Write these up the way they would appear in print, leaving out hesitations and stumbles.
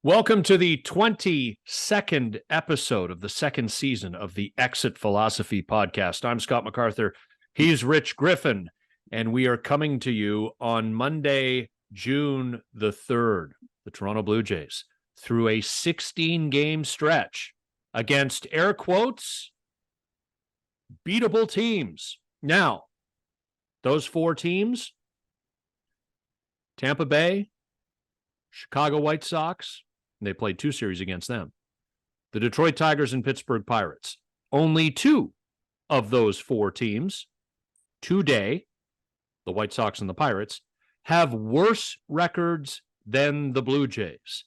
Welcome to the 22nd episode of the second season of the Exit Philosophy podcast. I'm Scott MacArthur. He's Rich Griffin, and we are coming to you on Monday, June the 3rd, the Toronto Blue Jays, through a 16-game stretch against, air quotes, beatable teams. Now, those four teams, Tampa Bay, Chicago White Sox, they played two series against them, the Detroit Tigers and Pittsburgh Pirates. Only two of those four teams today, the White Sox and the Pirates, have worse records than the Blue Jays.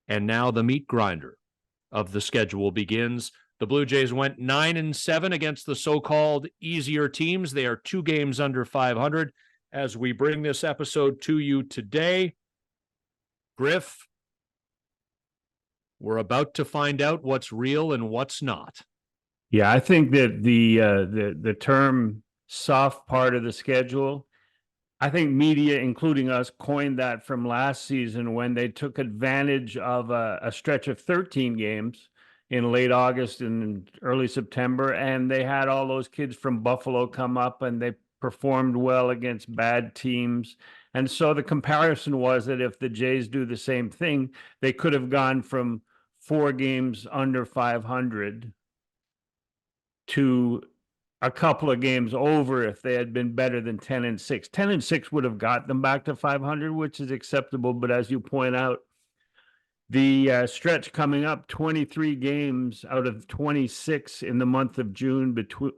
And now the meat grinder of the schedule begins. The Blue Jays went 9-7 against the so-called easier teams. They are 2 games under 500. As we bring this episode to you today, Griff, we're about to find out what's real and what's not. Yeah, I think that the term soft part of the schedule, I think media, including us, coined that from last season when they took advantage of a stretch of 13 games in late August and early September, and they had all those kids from Buffalo come up and they performed well against bad teams. And so the comparison was that if the Jays do the same thing, they could have gone from 4 games under 500 to a couple of games over if they had been better than 10-6. 10-6 would have got them back to 500, which is acceptable. But as you point out, the stretch coming up, 23 games out of 26 in the month of June between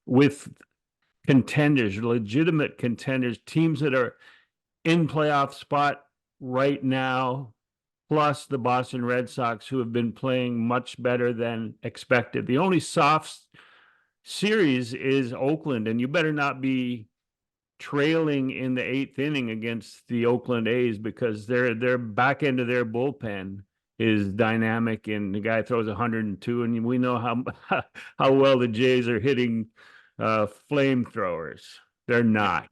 with contenders, legitimate contenders, teams that are in playoff spot right now, plus the Boston Red Sox, who have been playing much better than expected. The only soft series is Oakland, and you better not be trailing in the 8th inning against the Oakland A's, because their back end of their bullpen is dynamic, and the guy throws 102, and we know how well the Jays are hitting flamethrowers. They're not.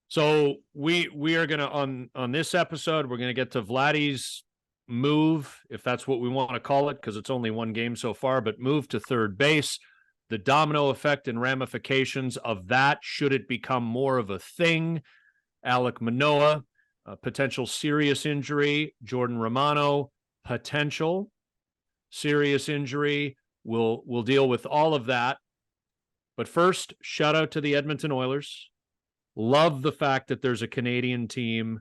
So we are going to, on this episode, we're going to get to Vladdy's move, if that's what we want to call it, because it's only one game so far, but move to third base, the domino effect and ramifications of that should it become more of a thing. Alek Manoah, a potential serious injury. Jordan Romano, potential serious injury. We'll deal with all of that. But first, shout out to the Edmonton Oilers. Love the fact that there's a Canadian team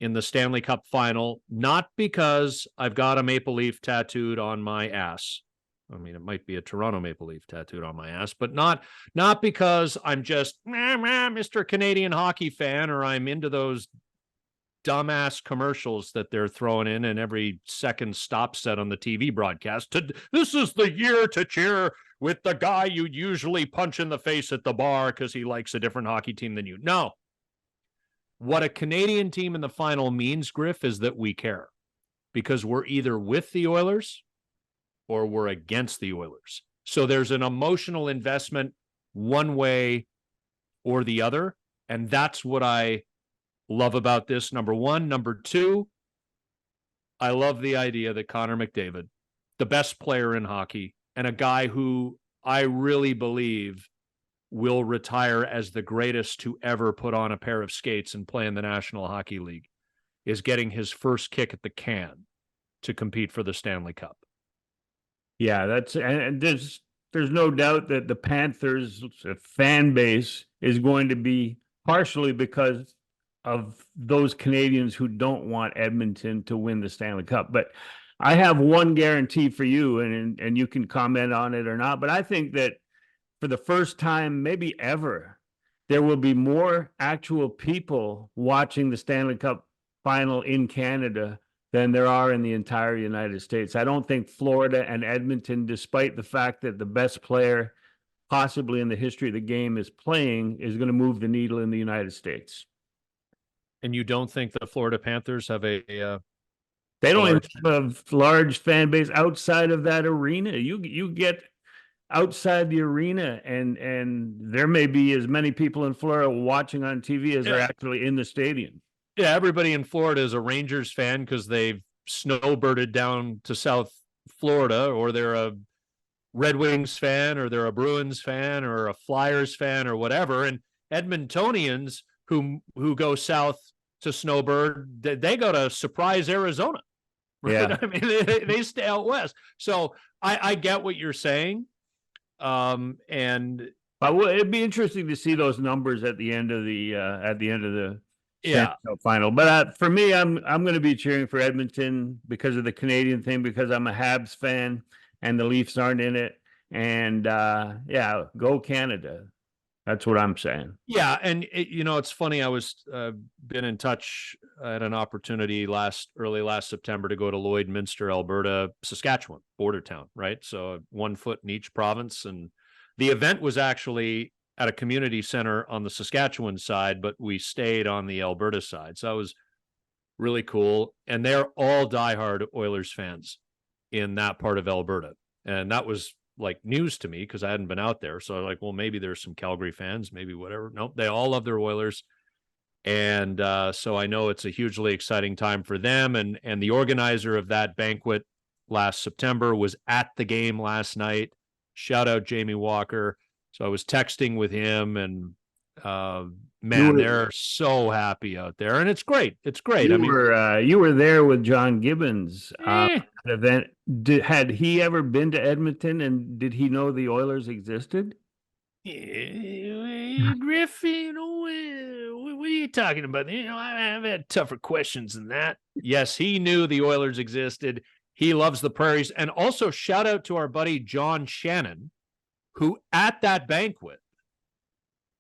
in the Stanley Cup final, not because I've got a maple leaf tattooed on my ass. I mean, it might be a Toronto maple leaf tattooed on my ass, but not because I'm just Mr. Canadian hockey fan, or I'm into those dumbass commercials that they're throwing in every second stop set on the TV broadcast. This is the year to cheer with the guy you usually punch in the face at the bar because he likes a different hockey team than you. No. What a Canadian team in the final means, Griff, is that we care, because we're either with the Oilers or we're against the Oilers. So there's an emotional investment one way or the other, and that's what I love about this, number one. Number two, I love the idea that Connor McDavid, the best player in hockey, and a guy who I really believe will retire as the greatest to ever put on a pair of skates and play in the National Hockey League, is getting his first kick at the can to compete for the Stanley Cup. Yeah, and there's no doubt that the Panthers fan base is going to be partially because of those Canadians who don't want Edmonton to win the Stanley Cup. But I have one guarantee for you, and you can comment on it or not, but I think that for the first time, maybe ever, there will be more actual people watching the Stanley Cup final in Canada than there are in the entire United States. I don't think Florida and Edmonton, despite the fact that the best player possibly in the history of the game is playing, is going to move the needle in the United States. And you don't think the Florida Panthers have they don't even have a large fan base outside of that arena. You get outside the arena, and there may be as many people in Florida watching on TV as are actually in the stadium. Yeah, everybody in Florida is a Rangers fan because they've snowbirded down to South Florida, or they're a Red Wings fan, or they're a Bruins fan, or a Flyers fan, or whatever. And Edmontonians who go south to snowbird, they go to Surprise, Arizona. Right? Yeah. I mean, they stay out west. So I get what you're saying. And it'd be interesting to see those numbers at the end of the yeah, final. But for me, I'm going to be cheering for Edmonton because of the Canadian thing, because I'm a Habs fan and the Leafs aren't in it. And yeah, go Canada. That's what I'm saying. Yeah, and it's funny. I was been in touch. I had an opportunity early last September to go to Lloydminster, Alberta, Saskatchewan, border town, right? So 1 foot in each province, and the event was actually at a community center on the Saskatchewan side, but we stayed on the Alberta side. So that was really cool. And they're all diehard Oilers fans in that part of Alberta. And that was like news to me because I hadn't been out there. So I was like, well, maybe there's some Calgary fans, maybe whatever. Nope, they all love their Oilers. And so I know it's a hugely exciting time for them. And the organizer of that banquet last September was at the game last night. Shout out Jamie Walker. So I was texting with him, and man, they're so happy out there, and it's great. It's great. You were there with John Gibbons event. Had he ever been to Edmonton, and did he know the Oilers existed? Griff, what are you talking about? I've had tougher questions than that. Yes, he knew the Oilers existed. He loves the Prairies. And also shout out to our buddy John Shannon, who at that banquet,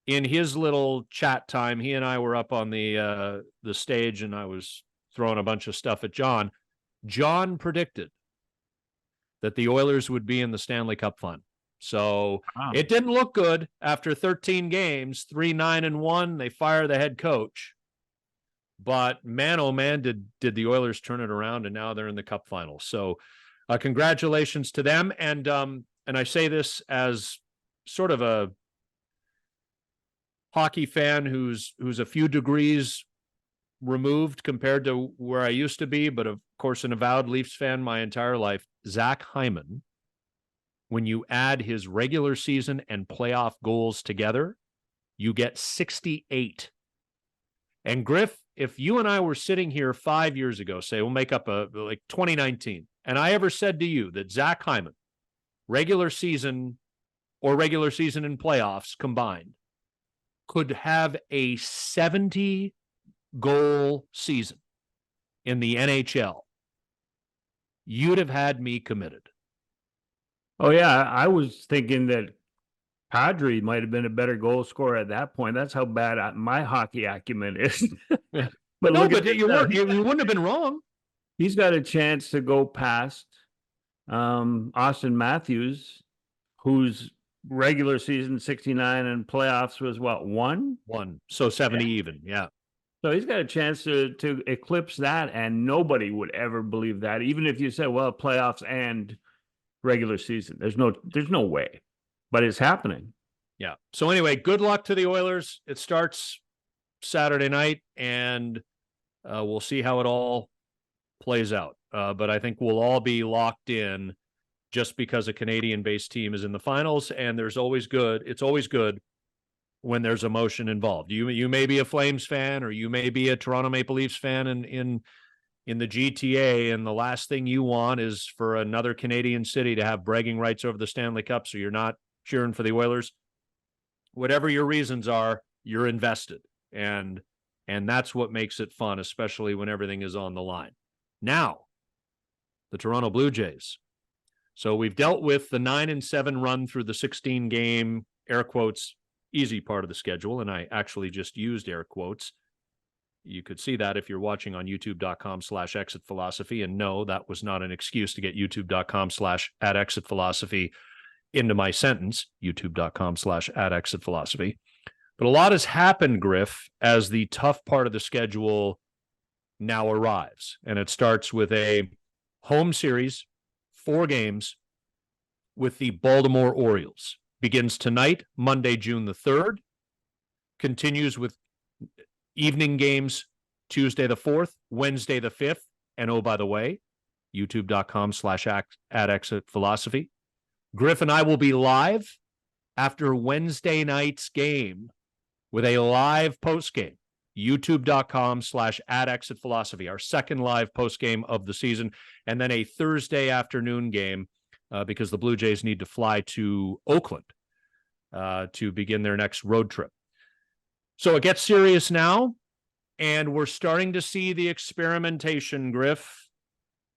in his little chat time, he and I were up on the stage, and I was throwing a bunch of stuff at John. John predicted that the Oilers would be in the Stanley Cup final. So It didn't look good after 13 games, 3-9-1. They fire the head coach. But man, oh man, did the Oilers turn it around, and now they're in the Cup final. So congratulations to them. And I say this as sort of a hockey fan who's a few degrees removed compared to where I used to be, but of course an avowed Leafs fan my entire life. Zach Hyman, when you add his regular season and playoff goals together, you get 68. And Griff, if you and I were sitting here 5 years ago, say we'll make up like 2019, and I ever said to you that Zach Hyman, regular season and playoffs combined, could have a 70-goal season in the NHL, you'd have had me committed. Oh, yeah. I was thinking that Padre might have been a better goal scorer at that point. That's how bad my hockey acumen is. Yeah. But you wouldn't have been wrong. He's got a chance to go past Austin Matthews, whose regular season 69 and playoffs was what, one? So 70 even. Yeah. So he's got a chance to eclipse that, and nobody would ever believe that. Even if you said, well, playoffs and regular season, there's no way, but it's happening. Yeah. So anyway, good luck to the Oilers. It starts Saturday night, and we'll see how it all plays out. But I think we'll all be locked in just because a Canadian-based team is in the finals, and it's always good when there's emotion involved. You may be a Flames fan, or you may be a Toronto Maple Leafs fan in the GTA, and the last thing you want is for another Canadian city to have bragging rights over the Stanley Cup, so you're not cheering for the Oilers. Whatever your reasons are, you're invested, and that's what makes it fun, especially when everything is on the line. Now, the Toronto Blue Jays. So we've dealt with the 9-7 run through the 16-game, air quotes, easy part of the schedule, and I actually just used air quotes. You could see that if you're watching on youtube.com/exitphilosophy, and no, that was not an excuse to get youtube.com/@exitphilosophy into my sentence, youtube.com/@exitphilosophy. But a lot has happened, Griff, as the tough part of the schedule now arrives, and it starts with a home series, 4 games, with the Baltimore Orioles. Begins tonight, Monday, June the 3rd. Continues with evening games Tuesday the 4th, Wednesday the 5th, And oh, by the way, youtube.com/@exitphilosophy. Griff and I will be live after Wednesday night's game with a live post game. youtube.com/@exitphilosophy, our second live post game of the season, and then a Thursday afternoon game because the Blue Jays need to fly to Oakland to begin their next road trip. So it gets serious now, and we're starting to see the experimentation, Griff.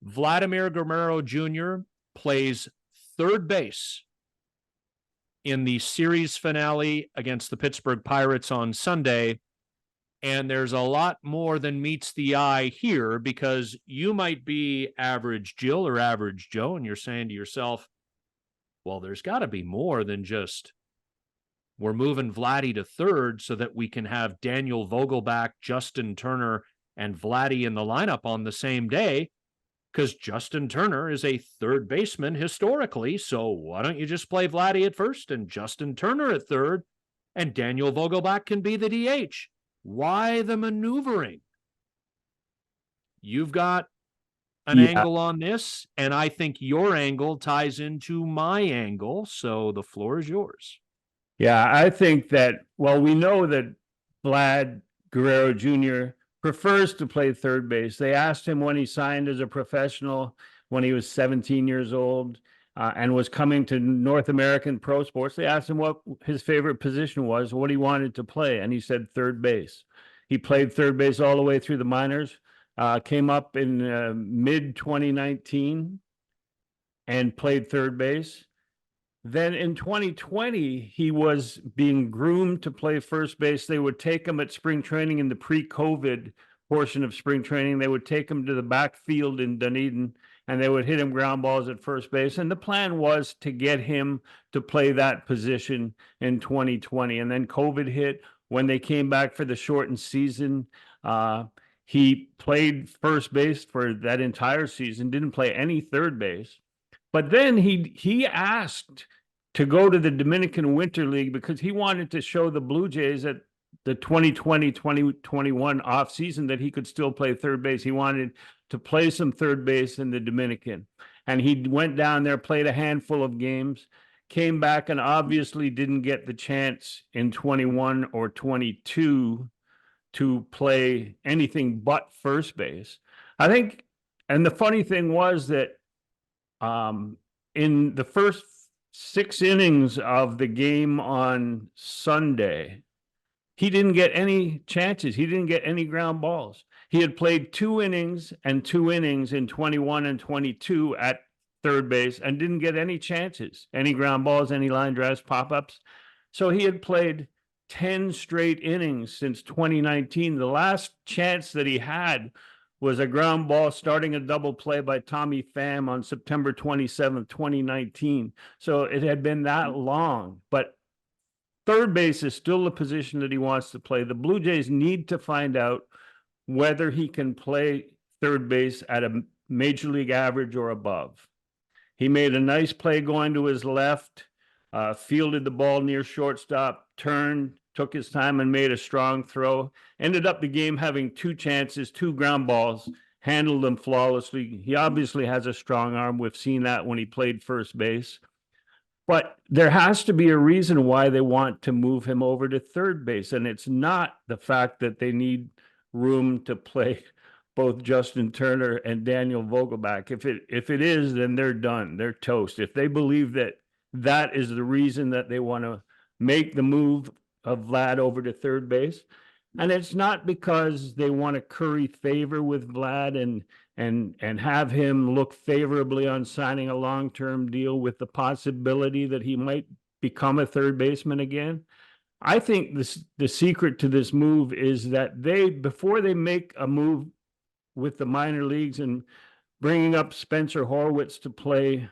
Vladimir Guerrero Jr. plays third base in the series finale against the Pittsburgh Pirates on Sunday. And there's a lot more than meets the eye here, because you might be average Jill or average Joe, and you're saying to yourself, well, there's got to be more than just we're moving Vladdy to third so that we can have Daniel Vogelbach, Justin Turner, and Vladdy in the lineup on the same day, because Justin Turner is a third baseman historically. So why don't you just play Vladdy at first and Justin Turner at third, and Daniel Vogelbach can be the DH? Why the maneuvering? You've got an angle on this, and I think your angle ties into my angle. So the floor is yours. Yeah, I think that, well, we know that Vlad Guerrero Jr. prefers to play third base. They asked him when he signed as a professional when he was 17 years old and was coming to North American pro sports. They asked him what his favorite position was, what he wanted to play, and he said third base. He played third base all the way through the minors, came up in mid-2019 and played third base. Then in 2020, he was being groomed to play first base. They would take him at spring training in the pre-COVID portion of spring training. They would take him to the backfield in Dunedin, and they would hit him ground balls at first base. And the plan was to get him to play that position in 2020. And then COVID hit. When they came back for the shortened season, he played first base for that entire season, didn't play any third base. But then he asked to go to the Dominican Winter League because he wanted to show the Blue Jays at the 2020-2021 offseason that he could still play third base. He wanted to play some third base in the Dominican. And he went down there, played a handful of games, came back, and obviously didn't get the chance in 21 or 22 to play anything but first base. I think, and the funny thing was that in the first 6 innings of the game on Sunday, he didn't get any chances. He didn't get any ground balls. He had played 2 innings and 2 innings in 21 and 22 at third base and didn't get any chances, any ground balls, any line drives, pop-ups. So he had played 10 straight innings since 2019. The last chance that he had was a ground ball starting a double play by Tommy Pham on September 27th, 2019. So it had been that long, but third base is still the position that he wants to play. The Blue Jays need to find out whether he can play third base at a major league average or above. He made a nice play going to his left, fielded the ball near shortstop, turned, took his time and made a strong throw. Ended up the game having 2 chances, 2 ground balls, handled them flawlessly. He obviously has a strong arm. We've seen that when he played first base. But there has to be a reason why they want to move him over to third base. And it's not the fact that they need room to play both Justin Turner and Daniel Vogelbach. If it is, then they're done. They're toast. If they believe that that is the reason that they want to make the move of Vlad over to third base. And it's not because they want to curry favor with Vlad and have him look favorably on signing a long-term deal with the possibility that he might become a third baseman again. I think the secret to this move is that before they make a move with the minor leagues and bringing up Spencer Horwitz to play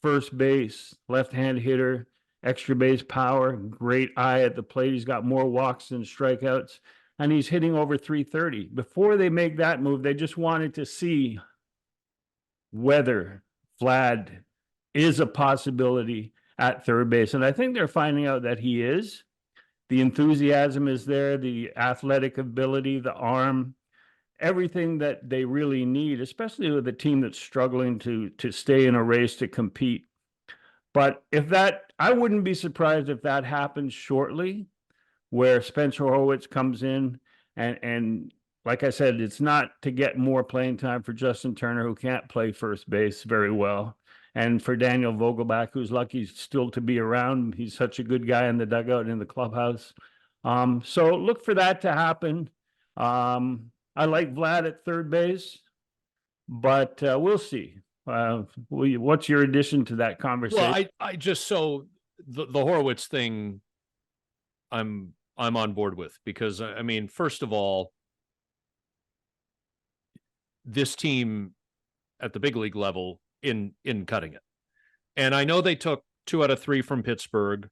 first base, left-hand hitter, extra base power, great eye at the plate. He's got more walks than strikeouts, and he's hitting over 330. Before they make that move, they just wanted to see whether Vlad is a possibility at third base. And I think they're finding out that he is. The enthusiasm is there, the athletic ability, the arm, everything that they really need, especially with a team that's struggling to stay in a race to compete. But I wouldn't be surprised if that happens shortly, where Spencer Horwitz comes in and like I said, it's not to get more playing time for Justin Turner, who can't play first base very well, and for Daniel Vogelbach, who's lucky still to be around. He's such a good guy in the dugout in the clubhouse. So look for that to happen. I like Vlad at third base, but we'll see. What's your addition to that conversation? Well, I just so the Horwitz thing, I'm on board with, because I mean, first of all, this team at the big league level in cutting it, and I know they took 2 out of 3 from Pittsburgh,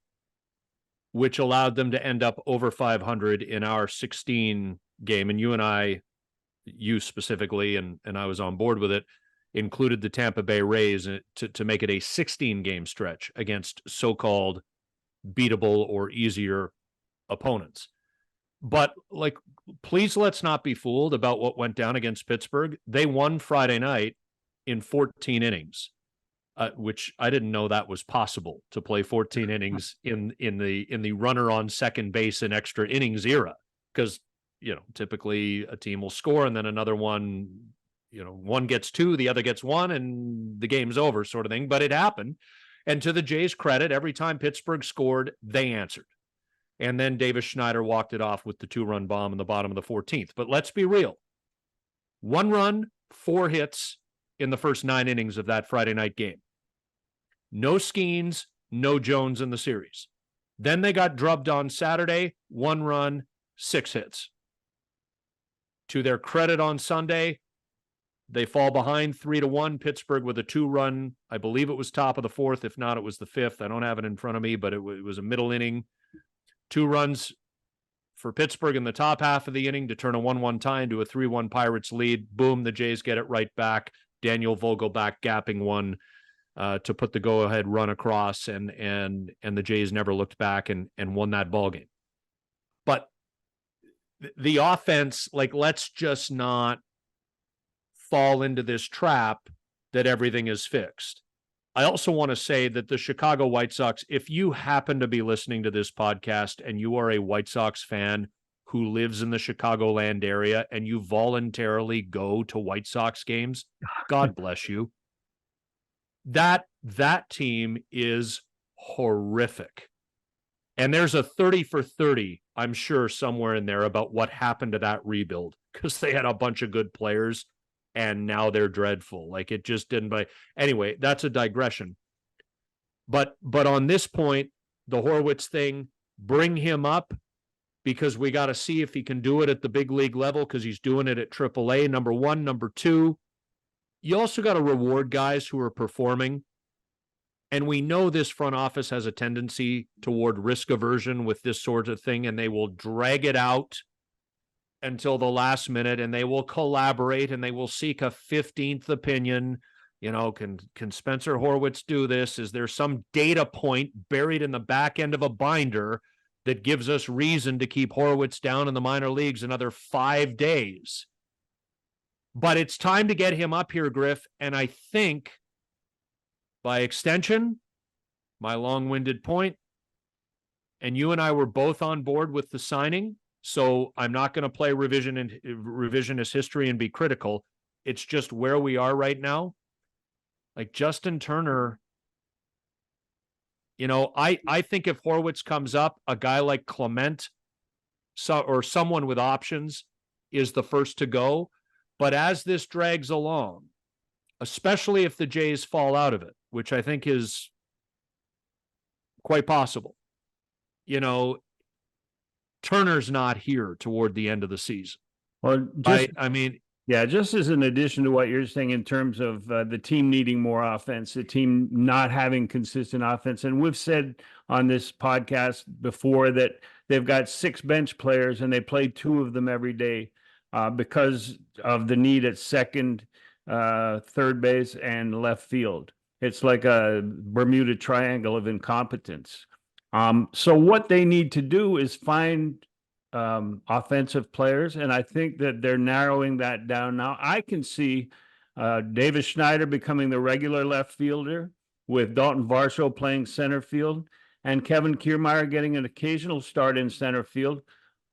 which allowed them to end up over 500 in our 16 game, and you specifically, and I was on board with it, included the Tampa Bay Rays to make it a 16 game stretch against so-called beatable or easier opponents. But like, please, let's not be fooled about what went down against Pittsburgh. They won Friday night in 14 innings, which I didn't know that was possible, to play 14 innings in the runner on second base in extra innings era. Because, typically a team will score and then another one, one gets 2, the other gets 1, and the game's over, sort of thing. But it happened. And to the Jays' credit, every time Pittsburgh scored, they answered. And then Davis Schneider walked it off with the 2-run bomb in the bottom of the 14th. But let's be real. 1 run, 4 hits in the first 9 innings of that Friday night game. No Skeens, no Jones in the series. Then they got drubbed on Saturday, 1 run, 6 hits. To their credit, on Sunday, they fall behind 3-1. Pittsburgh with a 2-run, I believe it was top of the 4th. If not, it was the 5th. I don't have it in front of me, but it was a middle inning. 2 runs for Pittsburgh in the top half of the inning to turn a 1-1 tie into a 3-1 Pirates lead. Boom, the Jays get it right back. Daniel Vogelbach gapping one to put the go-ahead run across, and the Jays never looked back and won that ball game. But the offense, like, let's just not fall into this trap that everything is fixed. I also want to say that the Chicago White Sox, if you happen to be listening to this podcast and you are a White Sox fan who lives in the Chicagoland area and you voluntarily go to White Sox games, God bless you. That team is horrific. And there's a 30 for 30, I'm sure, somewhere in there about what happened to that rebuild, because they had a bunch of good players and now they're dreadful. Like, it just didn't. But anyway, that's a digression. But on this point, the Horwitz thing, bring him up, because we got to see if he can do it at the big league level, because he's doing it at AAA, number one. Number two, you also got to reward guys who are performing. And we know this front office has a tendency toward risk aversion with this sort of thing, and they will drag it out until the last minute, and they will collaborate, and they will seek a 15th opinion. Can Spencer Horwitz do this? Is there some data point buried in the back end of a binder that gives us reason to keep Horwitz down in the minor leagues another 5 days? But it's time to get him up here, Griff, and I think, by extension, my long-winded point, and you and I were both on board with the signing, so I'm not going to play revisionist history and be critical. It's just where we are right now. Like, Justin Turner, I think if Horwitz comes up, a guy like Clement or someone with options is the first to go. But as this drags along, especially if the Jays fall out of it, which I think is quite possible, Turner's not here toward the end of the season. Well, just as an addition to what you're saying in terms of the team needing more offense, the team not having consistent offense. And we've said on this podcast before that they've got 6 bench players and they play 2 of them every day because of the need at second, third base, and left field. It's like a Bermuda Triangle of incompetence. So what they need to do is find offensive players, and I think that they're narrowing that down now. I can see Davis Schneider becoming the regular left fielder, with Dalton Varsho playing center field, and Kevin Kiermaier getting an occasional start in center field,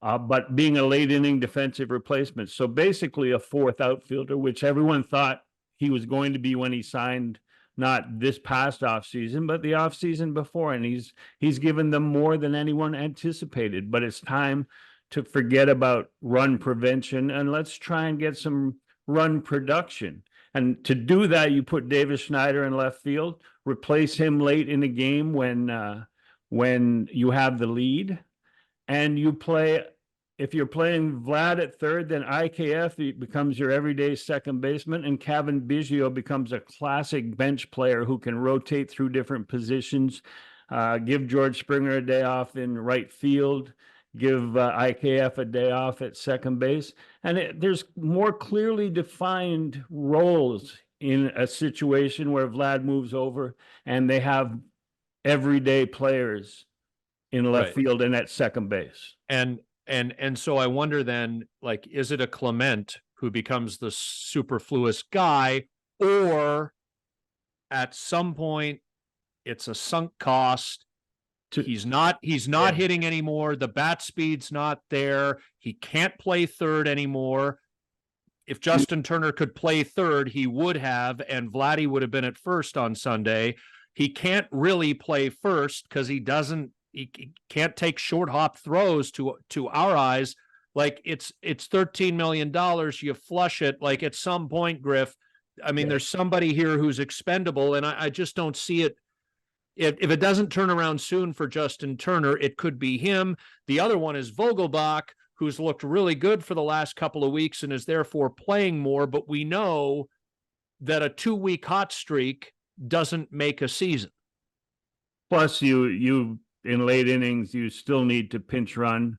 but being a late inning defensive replacement. So basically a fourth outfielder, which everyone thought he was going to be when he signed, not this past offseason, but the offseason before. And he's given them more than anyone anticipated. But it's time to forget about run prevention and let's try and get some run production. And to do that, you put Davis Schneider in left field, replace him late in the game when you have the lead, and you play. If you're playing Vlad at third, then IKF becomes your everyday second baseman, and Kevin Biggio becomes a classic bench player who can rotate through different positions, give George Springer a day off in right field, give IKF a day off at second base. And there's more clearly defined roles in a situation where Vlad moves over and they have everyday players in left field and at second base. And so I wonder then, like, is it a Clement who becomes the superfluous guy, or at some point it's a sunk cost? He's not hitting anymore. The bat speed's not there. He can't play third anymore. If Justin Turner could play third, he would have, and Vladdy would have been at first on Sunday. He can't really play first because he can't take short hop throws to our eyes. Like it's $13 million. You flush it. Like at some point, Griff, I mean, there's somebody here who's expendable, and I just don't see it. If it doesn't turn around soon for Justin Turner, it could be him. The other one is Vogelbach, who's looked really good for the last couple of weeks and is therefore playing more. But we know that a 2-week hot streak doesn't make a season. Plus, you in late innings, you still need to pinch run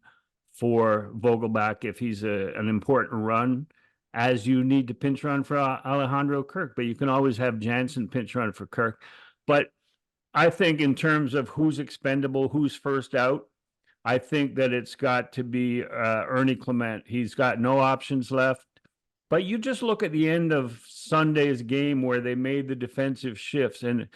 for Vogelbach if he's an important run, as you need to pinch run for Alejandro Kirk. But you can always have Jansen pinch run for Kirk. But I think in terms of who's expendable, who's first out, I think that it's got to be Ernie Clement. He's got no options left. But you just look at the end of Sunday's game where they made the defensive shifts, and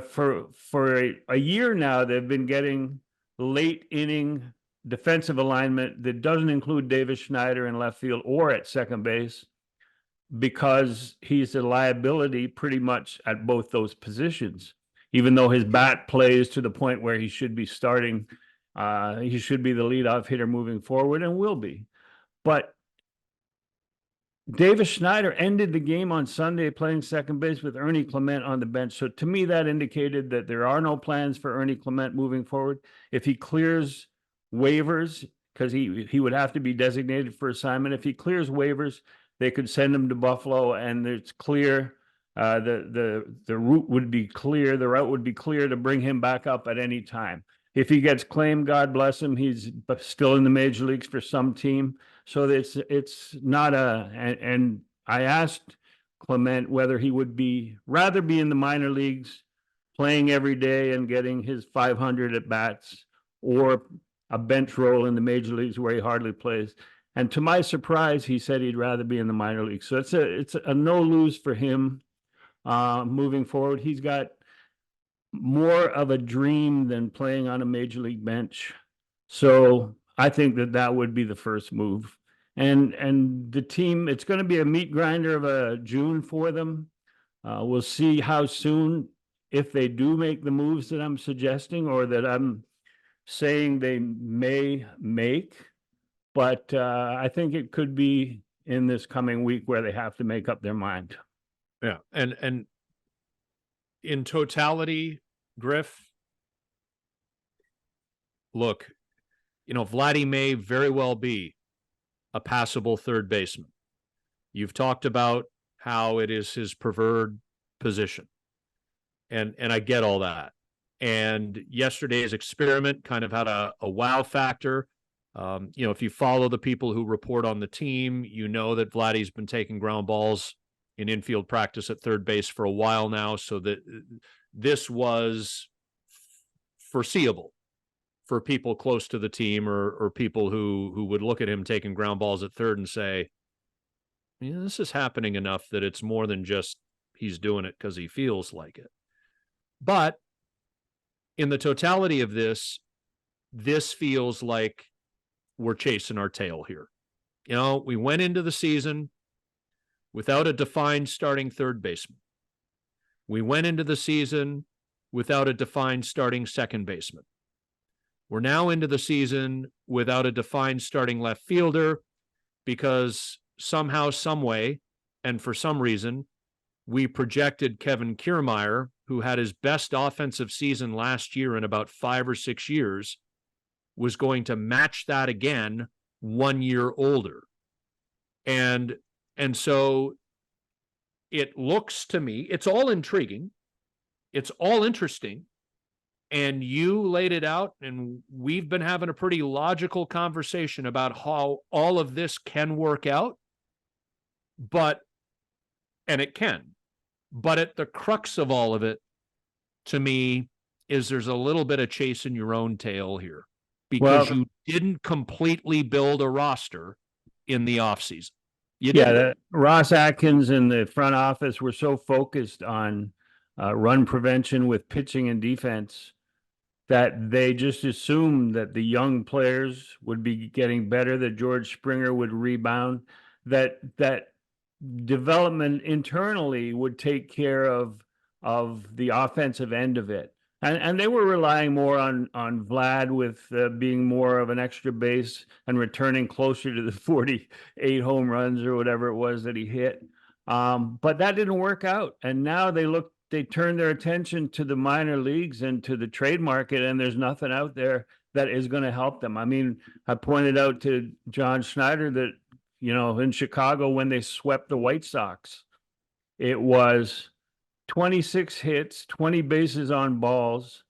for a year now, they've been getting late inning defensive alignment that doesn't include Davis Schneider in left field or at second base, because he's a liability pretty much at both those positions. Even though his bat plays to the point where he should be starting, he should be the leadoff hitter moving forward and will be. But Davis Schneider ended the game on Sunday playing second base with Ernie Clement on the bench. So to me, that indicated that there are no plans for Ernie Clement moving forward. If he clears waivers, because he would have to be designated for assignment. If he clears waivers, they could send him to Buffalo, and it's clear. The route would be clear. The route would be clear to bring him back up at any time. If he gets claimed, God bless him, he's still in the major leagues for some team. So it's not and I asked Clement whether he would rather be in the minor leagues playing every day and getting his 500 at bats, or a bench role in the major leagues where he hardly plays. And to my surprise, he said he'd rather be in the minor leagues. So it's a no lose for him. Moving forward, he's got more of a dream than playing on a major league bench. So I think that would be the first move. And the team, it's going to be a meat grinder of a June for them. We'll see how soon, if they do make the moves that I'm suggesting or that I'm saying they may make. But I think it could be in this coming week where they have to make up their mind. Yeah. And in totality, Griff, look, Vladdy may very well be a passable third baseman. You've talked about how it is his preferred position. And I get all that. And yesterday's experiment kind of had a wow factor. If you follow the people who report on the team, you know that Vladdy's been taking ground balls in infield practice at third base for a while now, so that this was foreseeable for people close to the team or people who would look at him taking ground balls at third and say, this is happening enough that it's more than just he's doing it because he feels like it. But in the totality of this feels like we're chasing our tail here. We went into the season without a defined starting third baseman. We went into the season without a defined starting second baseman. We're now into the season without a defined starting left fielder because somehow, some way, and for some reason, we projected Kevin Kiermaier, who had his best offensive season last year in about 5 or 6 years, was going to match that again 1 year older. And so it looks to me, it's all intriguing. It's all interesting. And you laid it out, and we've been having a pretty logical conversation about how all of this can work out. And it can. But at the crux of all of it, to me, is there's a little bit of chasing your own tail here because you didn't completely build a roster in the offseason. Ross Atkins and the front office were so focused on run prevention with pitching and defense that they just assumed that the young players would be getting better, that George Springer would rebound, that development internally would take care of the offensive end of it. And they were relying more on Vlad with being more of an extra base and returning closer to the 48 home runs or whatever it was that he hit. But that didn't work out. And now they turned their attention to the minor leagues and to the trade market, and there's nothing out there that is going to help them. I mean, I pointed out to John Schneider that, in Chicago, when they swept the White Sox, it was 26 hits, 20 bases on balls.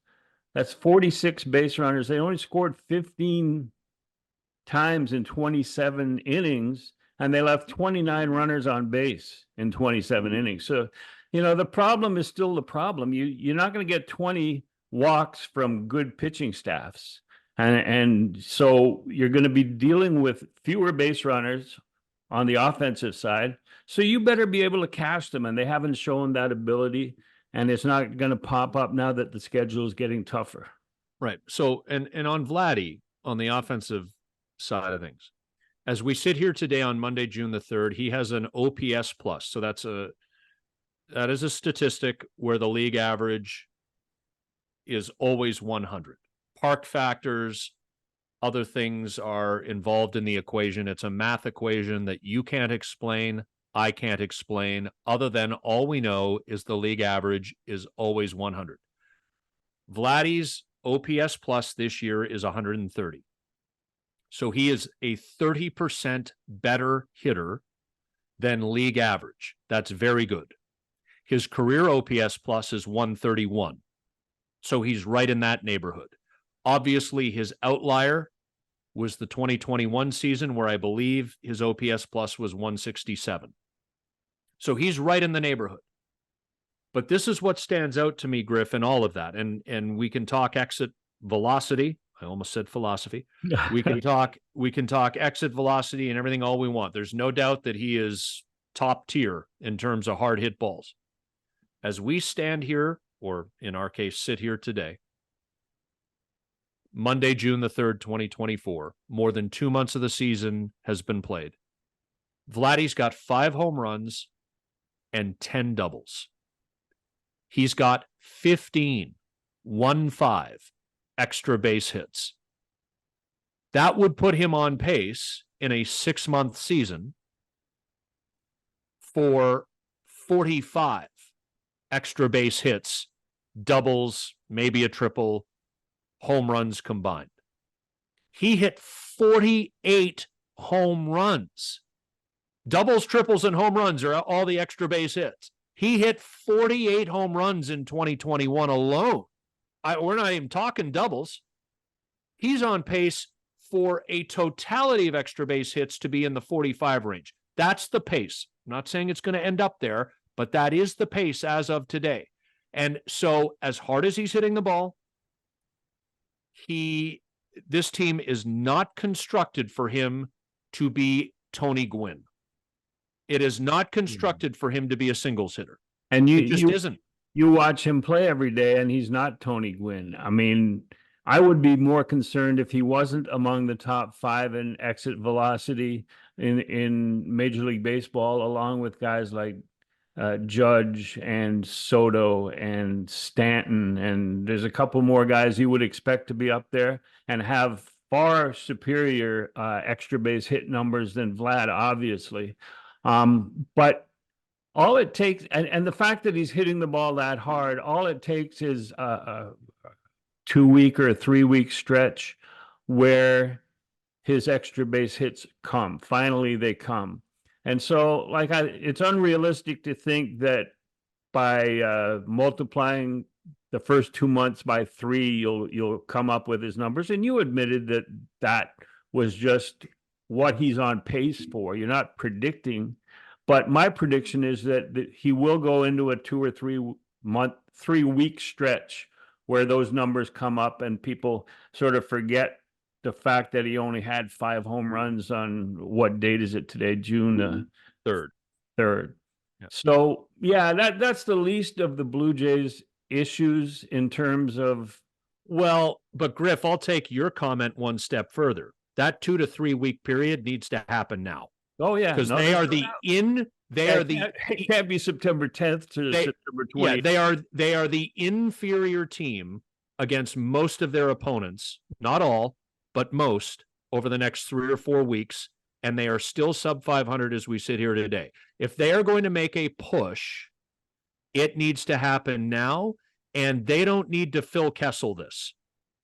That's 46 base runners. They only scored 15 times in 27 innings, and they left 29 runners on base in 27 innings. So, the problem is still the problem. You're not going to get 20 walks from good pitching staffs. And so you're going to be dealing with fewer base runners on the offensive side. So you better be able to cash them, and they haven't shown that ability, and it's not going to pop up now that the schedule is getting tougher. Right. So, and on Vladdy, on the offensive side of things, as we sit here today on Monday, June the 3rd, he has an OPS plus. So that is a statistic where the league average is always 100. Park factors, other things are involved in the equation. It's a math equation that you can't explain, I can't explain, other than all we know is the league average is always 100. Vladdy's OPS plus this year is 130. So he is a 30% better hitter than league average. That's very good. His career OPS plus is 131. So he's right in that neighborhood. Obviously, his outlier was the 2021 season, where I believe his OPS plus was 167. So he's right in the neighborhood. But this is what stands out to me, Griff, in all of that. And we can talk exit velocity. I almost said philosophy. We can talk exit velocity and everything all we want. There's no doubt that he is top tier in terms of hard hit balls. As we stand here, or in our case, sit here today, Monday, June the 3rd, 2024, more than 2 months of the season has been played. Vladdy's got 5 home runs and 10 doubles. He's got 15 extra base hits. That would put him on pace in a 6-month season for 45 extra base hits, doubles, maybe a triple, home runs combined. He hit 48 home runs. Doubles, triples, and home runs are all the extra base hits. He hit 48 home runs in 2021 alone. We're not even talking doubles. He's on pace for a totality of extra base hits to be in the 45 range. That's the pace. I'm not saying it's going to end up there, but that is the pace as of today. And so as hard as he's hitting the ball, he this team is not constructed for him to be Tony Gwynn. It is not constructed for him to be a singles hitter. And it just isn't. You watch him play every day, and he's not Tony Gwynn. I mean, I would be more concerned if he wasn't among the top 5 in exit velocity in Major League Baseball, along with guys like Judge and Soto and Stanton. And there's a couple more guys you would expect to be up there and have far superior extra base hit numbers than Vlad, obviously. But all it takes, and the fact that he's hitting the ball that hard, all it takes is a 2-week or a 3-week stretch where his extra base hits come. Finally, they come. And so, it's unrealistic to think that by multiplying the first 2 months by 3, you'll come up with his numbers. And you admitted that was just what he's on pace for. You're not predicting. But my prediction is that he will go into a 2 or 3-week stretch where those numbers come up and people sort of forget the fact that he only had 5 home runs on, what date is it today? June 3rd. Yeah. So that's the least of the Blue Jays issues in terms of. Well, but Griff, I'll take your comment one step further. That 2 to 3 week period needs to happen now. Oh yeah, because it can't be September 10th to September 20th. Yeah, they are the inferior team against most of their opponents, not all, but most, over the next 3 or 4 weeks, and they are still sub 500 as we sit here today. If they are going to make a push, it needs to happen now, and they don't need to Phil Kessel this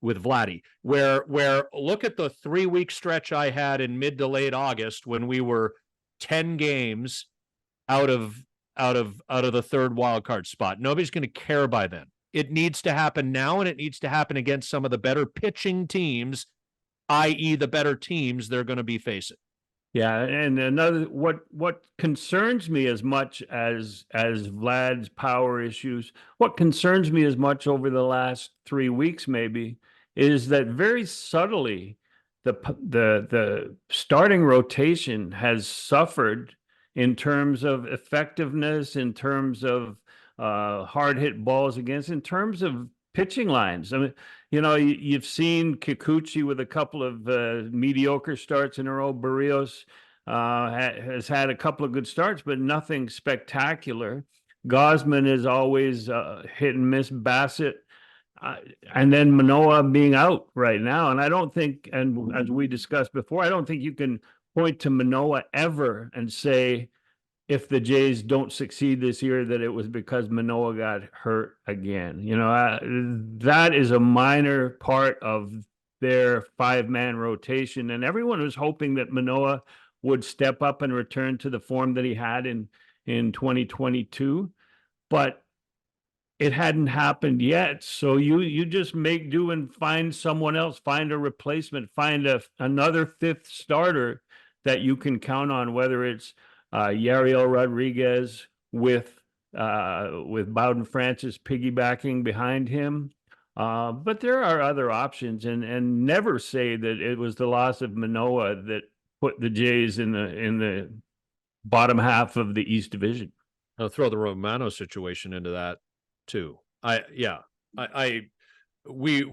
with Vladdy, where look at the 3-week stretch I had in mid to late August when we were 10 games out of the third wild card spot. Nobody's going to care by then. It needs to happen now, and it needs to happen against some of the better pitching teams, i.e. the better teams they're going to be facing. Yeah, and another what concerns me as much as Vlad's power issues, what concerns me as much over the last 3 weeks maybe is that very subtly the starting rotation has suffered in terms of effectiveness, in terms of hard hit balls against, in terms of pitching lines. I mean, you've seen Kikuchi with a couple of mediocre starts in a row. Barrios has had a couple of good starts, but nothing spectacular. Gosman is always hit and miss. Bassett, and then Manoah being out right now. And I don't think, and as we discussed before, I don't think you can point to Manoah ever and say, if the Jays don't succeed this year, that it was because Manoah got hurt again. That is a minor part of their 5-man rotation. And everyone was hoping that Manoah would step up and return to the form that he had in 2022. But it hadn't happened yet. So you just make do and find someone else, find a replacement, find another 5th starter that you can count on, whether it's Yariel Rodriguez with Bowden Francis piggybacking behind him. But there are other options, and never say that it was the loss of Manoah that put the Jays in the bottom half of the East Division. I'll throw the Romano situation into that too. We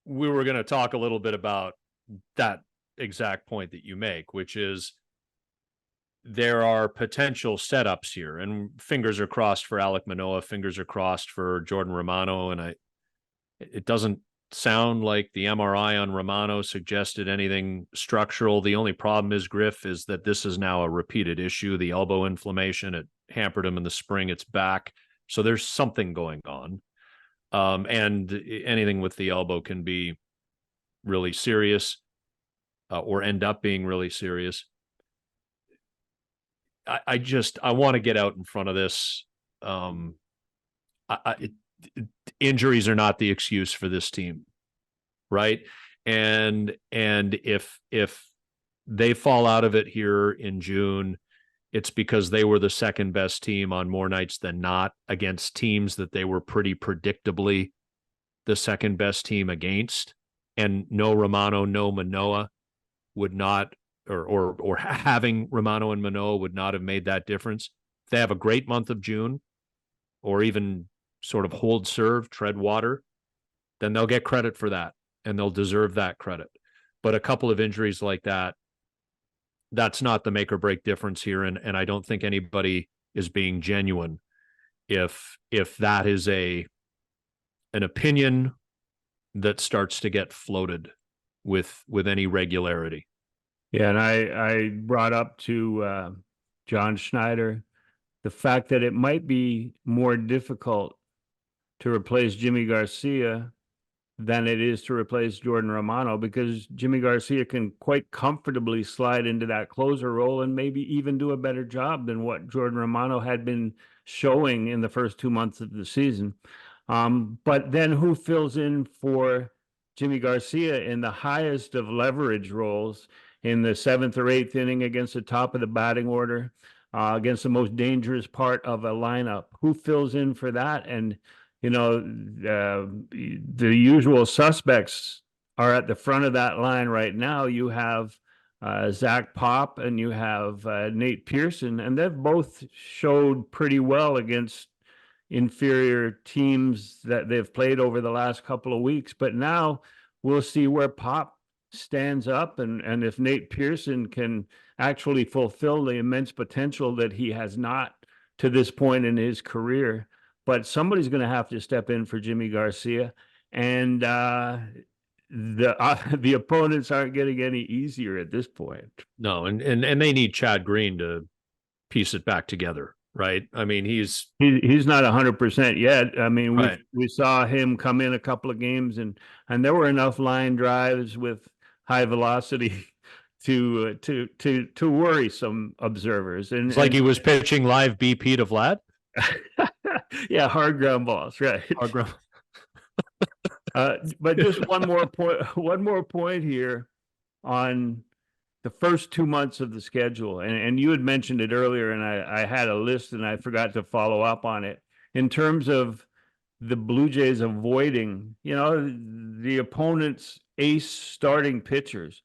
were going to talk a little bit about that exact point that you make, which is there are potential setups here, and fingers are crossed for Alek Manoah, fingers are crossed for Jordan Romano, and it doesn't sound like the MRI on Romano suggested anything structural. The only problem is, Griff, is that this is now a repeated issue. The elbow inflammation, it hampered him in the spring, it's back. So there's something going on. And anything with the elbow can be really serious or end up being really serious. I want to get out in front of this. Injuries are not the excuse for this team, right? And if they fall out of it here in June, it's because they were the second best team on more nights than not against teams that they were pretty predictably the second best team against. and no Romano, no Manoah would not, or having Romano and Manoah would not have made that difference. If they have a great month of June, or even sort of hold serve, tread water, then they'll get credit for that, and they'll deserve that credit. But a couple of injuries like that, that's not the make or break difference here. And I don't think anybody is being genuine if that is an opinion that starts to get floated with any regularity. Yeah, and I brought up to John Schneider the fact that it might be more difficult to replace Jimmy Garcia than it is to replace Jordan Romano, because Jimmy Garcia can quite comfortably slide into that closer role and maybe even do a better job than what Jordan Romano had been showing in the first 2 months of the season. But then who fills in for Jimmy Garcia in the highest of leverage roles in the 7th or 8th inning against the top of the batting order, against the most dangerous part of a lineup? Who fills in for that? And the usual suspects are at the front of that line right now. You have Zach Pop and you have Nate Pearson, and they've both showed pretty well against inferior teams that they've played over the last couple of weeks. But now we'll see where Pop stands up, and if Nate Pearson can actually fulfill the immense potential that he has not to this point in his career. But somebody's going to have to step in for Jimmy Garcia, and the opponents aren't getting any easier at this point. No, and they need Chad Green to piece it back together, right? I mean, he's not 100% yet. I mean, right. we saw him come in a couple of games, and there were enough line drives with high velocity to worry some observers. And it's like he was pitching live BP to Vlad. Yeah, hard ground balls, right? Hard ground. But just one more point here on the first 2 months of the schedule. And you had mentioned it earlier, and I had a list and I forgot to follow up on it. In terms of the Blue Jays avoiding, the opponent's ace starting pitchers.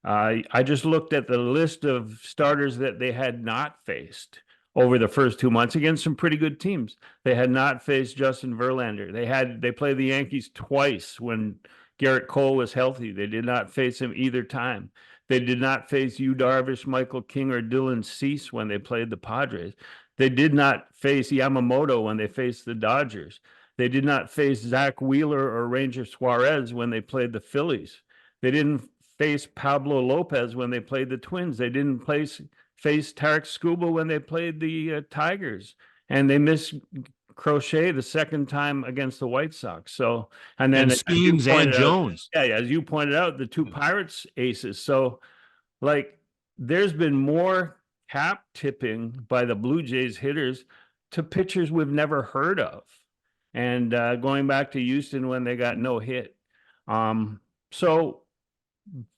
I just looked at the list of starters that they had not faced over the first 2 months against some pretty good teams. They had not faced Justin Verlander. They played the Yankees twice when Garrett Cole was healthy. They did not face him either time. They did not face Yu Darvish, Michael King, or Dylan Cease when they played the Padres. They did not face Yamamoto when they faced the Dodgers. They did not face Zach Wheeler or Ranger Suarez when they played the Phillies. They didn't face Pablo Lopez when they played the Twins. They didn't face Tarek Skubal when they played the Tigers. And they missed Crochet the second time against the White Sox. So, and then Skeens and Jones. Yeah, as you pointed out, the two Pirates aces. So, like, there's been more cap tipping by the Blue Jays hitters to pitchers we've never heard of. And going back to Houston when they got no hit. So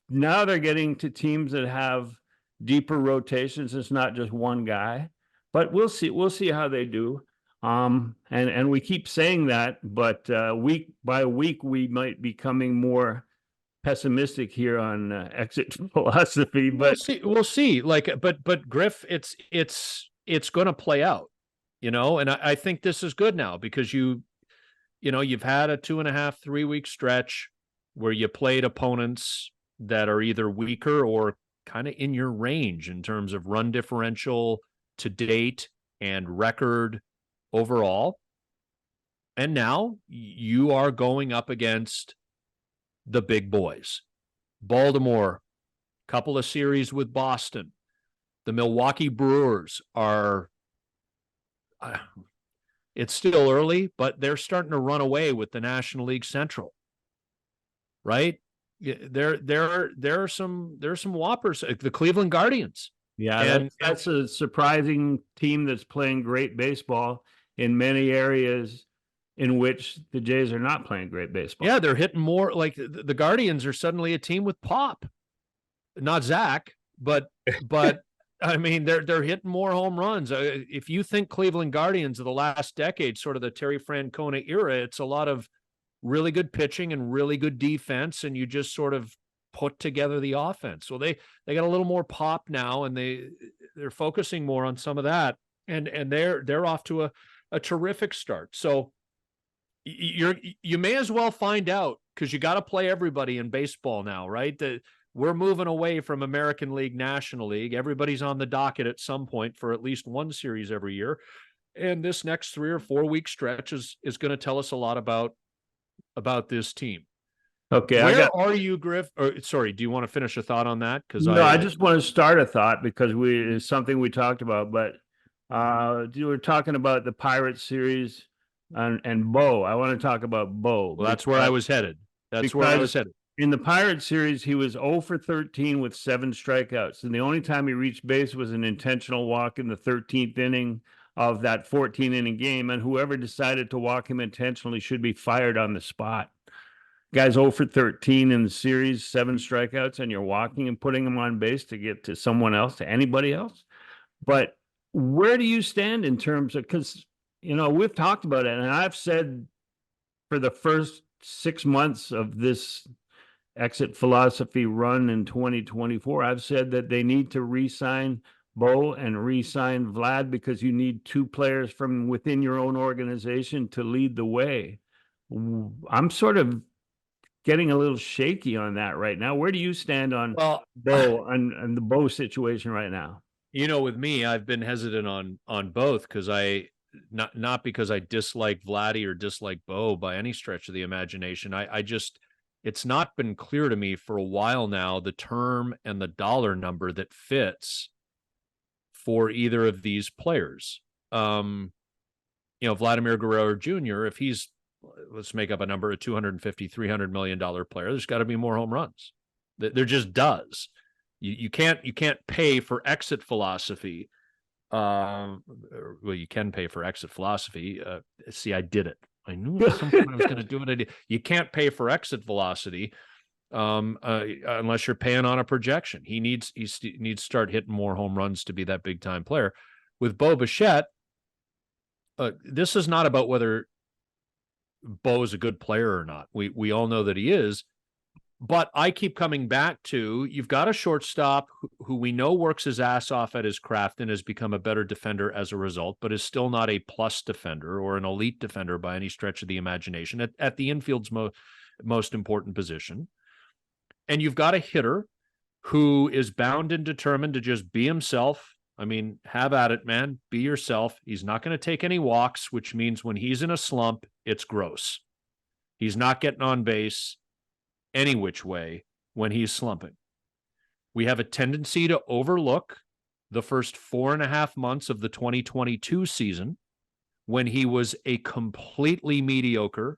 now they're getting to teams that have deeper rotations. It's not just one guy, but we'll see how they do. And we keep saying that, but week by week, we might be becoming more pessimistic here on exit philosophy, but we'll see. Like, but Griff, it's going to play out, and I think this is good now because you've had a 2.5, 3 week stretch where you played opponents that are either weaker or kind of in your range in terms of run differential to date and record overall. And now you are going up against the big boys. Baltimore, couple of series with Boston. The Milwaukee Brewers are, it's still early, but they're starting to run away with the National League Central. Right? There are some whoppers. The Cleveland Guardians. Yeah, and that's a surprising team that's playing great baseball in many areas in which the Jays are not playing great baseball. Yeah, they're hitting more. Like the Guardians are suddenly a team with pop, not Zach, but I mean they're hitting more home runs. If you think Cleveland Guardians of the last decade, sort of the Terry Francona era, it's a lot of really good pitching and really good defense, and you just sort of put together the offense. So they got a little more pop now, and they're focusing more on some of that, and they're off to a terrific start. So you may as well find out, because you got to play everybody in baseball now, right? We're moving away from American League, National League. Everybody's on the docket at some point for at least one series every year. And this next 3 or 4 week stretch is going to tell us a lot about this team. Okay. Where are you, Griff? Or, sorry, do you want to finish a thought on that? Because I just want to start a thought because it's something we talked about, but you were talking about the Pirates series and Bo. I want to talk about Bo. Well, that's where I was headed. That's where I was headed. In the Pirates series, he was 0 for 13 with 7 strikeouts. And the only time he reached base was an intentional walk in the 13th inning of that 14-inning game. And whoever decided to walk him intentionally should be fired on the spot. Guy's 0 for 13 in the series, 7 strikeouts, and you're walking and putting him on base to get to someone else, to anybody else. But where do you stand in terms of, because, we've talked about it, and I've said for the first 6 months of this exit philosophy run in 2024, I've said that they need to re-sign Bo and re-sign Vlad because you need 2 players from within your own organization to lead the way. I'm sort of getting a little shaky on that right now. Where do you stand on Bo and the Bo situation right now? With me, I've been hesitant on both because not because I dislike Vladdy or dislike Bo by any stretch of the imagination. I just, it's not been clear to me for a while now, the term and the dollar number that fits for either of these players. Vladimir Guerrero Jr., if he's, let's make up a number, a $250, $300 million player, there's got to be more home runs. There just does. You can't pay for exit philosophy. Well, you can pay for exit philosophy. See, I did it. I knew at some point I was going to do it. I did. You can't pay for exit velocity unless you're paying on a projection. He needs to start hitting more home runs to be that big time player. With Bo Bichette, this is not about whether Bo is a good player or not. We all know that he is. But I keep coming back to, you've got a shortstop who we know works his ass off at his craft and has become a better defender as a result, but is still not a plus defender or an elite defender by any stretch of the imagination at the infield's most important position. And you've got a hitter who is bound and determined to just be himself. I mean, have at it, man. Be yourself. He's not going to take any walks, which means when he's in a slump, it's gross. He's not getting on base any which way when he's slumping. We have a tendency to overlook the first 4.5 months of the 2022 season when he was a completely mediocre,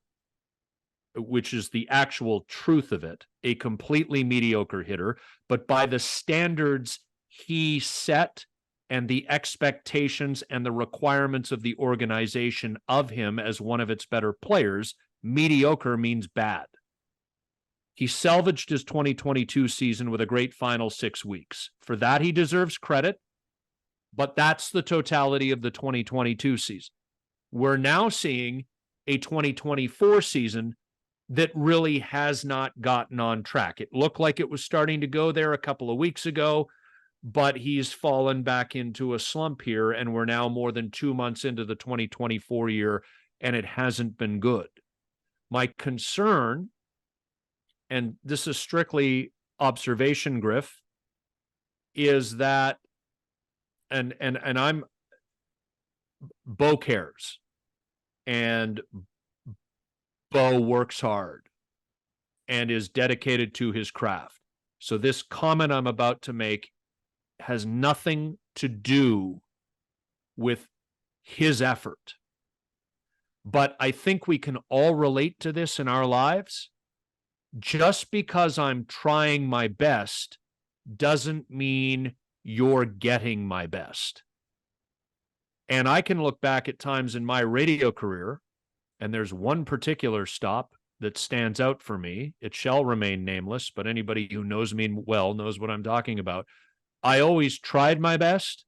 which is the actual truth of it, a completely mediocre hitter, but by the standards he set and the expectations and the requirements of the organization of him as one of its better players, mediocre means bad. He salvaged his 2022 season with a great final 6 weeks. For that, he deserves credit, but that's the totality of the 2022 season. We're now seeing a 2024 season that really has not gotten on track. It looked like it was starting to go there a couple of weeks ago, but he's fallen back into a slump here, and we're now more than 2 months into the 2024 year, and it hasn't been good. My concern, and this is strictly observation, Griff, is that, and I'm, Bo cares, and Bo works hard and is dedicated to his craft. So this comment I'm about to make has nothing to do with his effort. But I think we can all relate to this in our lives. Just because I'm trying my best doesn't mean you're getting my best. And I can look back at times in my radio career, and there's one particular stop that stands out for me. It shall remain nameless, but anybody who knows me well knows what I'm talking about. I always tried my best,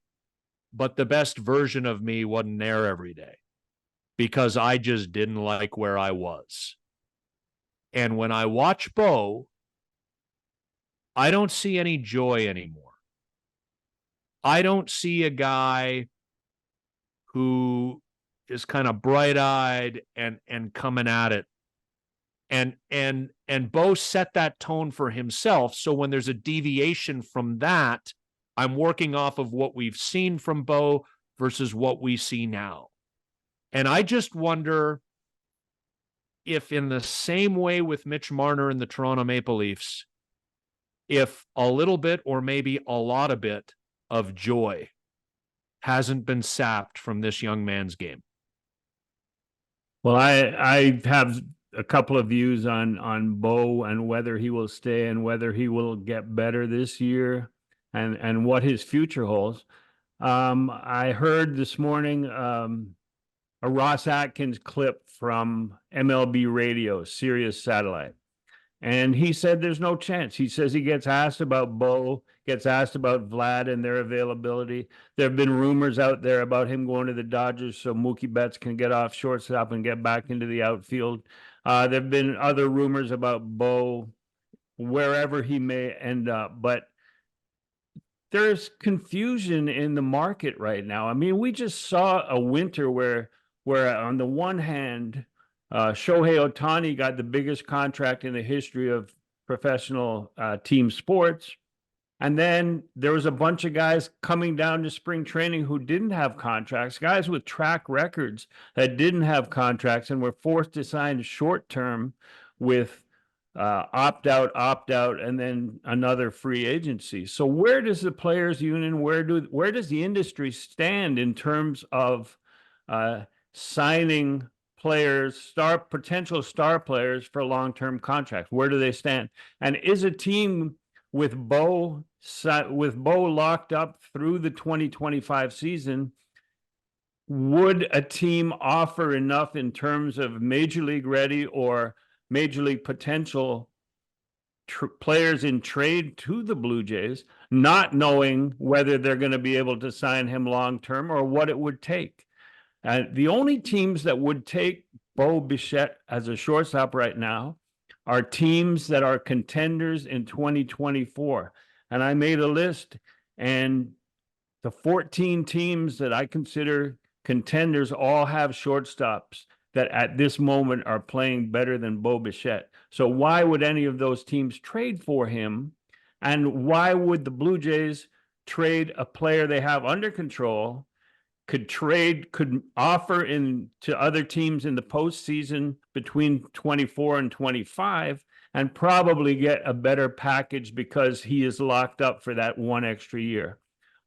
but the best version of me wasn't there every day because I just didn't like where I was. And when I watch Bo, I don't see any joy anymore. I don't see a guy who is kind of bright-eyed and coming at it. And Bo set that tone for himself. So when there's a deviation from that, I'm working off of what we've seen from Bo versus what we see now. And I just wonder if, in the same way with Mitch Marner and the Toronto Maple Leafs, if a little bit or maybe a lot of bit of joy hasn't been sapped from this young man's game. Well, I have a couple of views on Bo and whether he will stay and whether he will get better this year and what his future holds. I heard this morning a Ross Atkins clip from MLB Radio, Sirius Satellite. And he said there's no chance. He says he gets asked about Bo, gets asked about Vlad and their availability. There have been rumors out there about him going to the Dodgers so Mookie Betts can get off shortstop and get back into the outfield. There have been other rumors about Bo, wherever he may end up. But there's confusion in the market right now. I mean, we just saw a winter where on the one hand, Shohei Ohtani got the biggest contract in the history of professional team sports. And then there was a bunch of guys coming down to spring training who didn't have contracts, guys with track records that didn't have contracts and were forced to sign short term with opt out, and then another free agency. So where does the players union, where does the industry stand in terms of signing players, potential star players for long-term contracts? Where do they stand? And is a team with Bo locked up through the 2025 season, would a team offer enough in terms of major league ready or major league potential players in trade to the Blue Jays, not knowing whether they're going to be able to sign him long-term or what it would take? The only teams that would take Bo Bichette as a shortstop right now are teams that are contenders in 2024. And I made a list, and the 14 teams that I consider contenders all have shortstops that at this moment are playing better than Bo Bichette. So why would any of those teams trade for him? And why would the Blue Jays trade a player they have under control, could offer to other teams in the postseason between 24 and 25, and probably get a better package because he is locked up for that one extra year?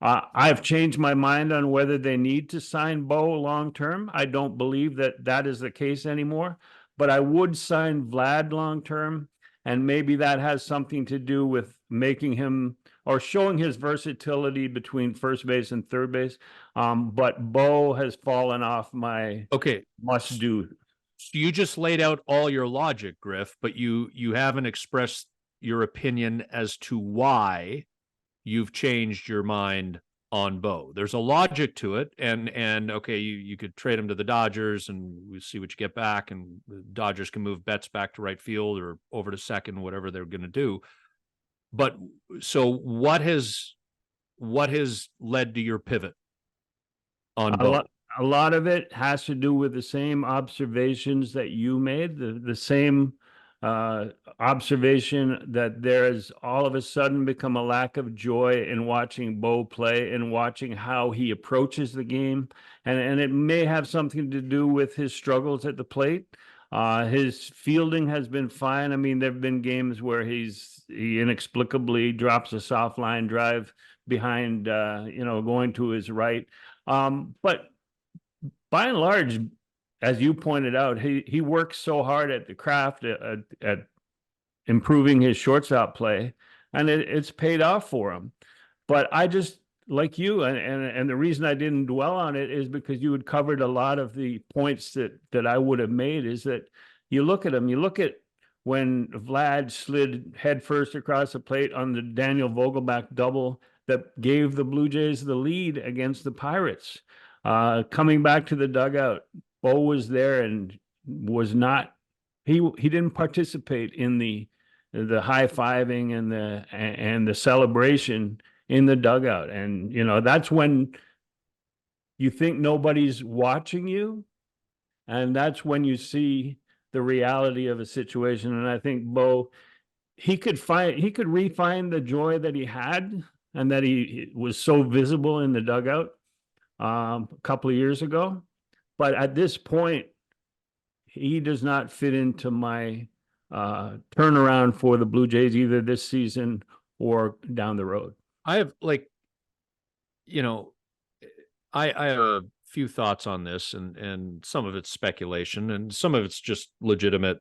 I've changed my mind on whether they need to sign Bo long-term. I don't believe that is the case anymore, but I would sign Vlad long-term, and maybe that has something to do with making him or showing his versatility between first base and third base. But Bo has fallen off my must do. So you just laid out all your logic, Griff, but you haven't expressed your opinion as to why you've changed your mind on Bo. There's a logic to it, and okay, you could trade him to the Dodgers and we see what you get back, and the Dodgers can move Betts back to right field or over to second, whatever they're going to do. But so what has led to your pivot on Bo? A lot of it has to do with the same observations that you made, the same observation that there has all of a sudden become a lack of joy in watching Bo play and watching how he approaches the game. And it may have something to do with his struggles at the plate. His fielding has been fine. I mean, there have been games where he inexplicably drops a soft line drive behind, going to his right. But by and large, as you pointed out, he works so hard at the craft at improving his shortstop play, and it's paid off for him. But I just, like you, and the reason I didn't dwell on it is because you had covered a lot of the points that I would have made, is that you look at him, you look at when Vlad slid headfirst across the plate on the Daniel Vogelbach double that gave the Blue Jays the lead against the Pirates. Coming back to the dugout, Bo was there and was not he didn't participate in the high-fiving and the celebration in the dugout. And, that's when you think nobody's watching you. And that's when you see the reality of a situation. And I think Bo, he could refine the joy that he had and that he was so visible in the dugout a couple of years ago. But at this point, he does not fit into my turnaround for the Blue Jays either this season or down the road. I have I have a few thoughts on this, and some of it's speculation and some of it's just legitimate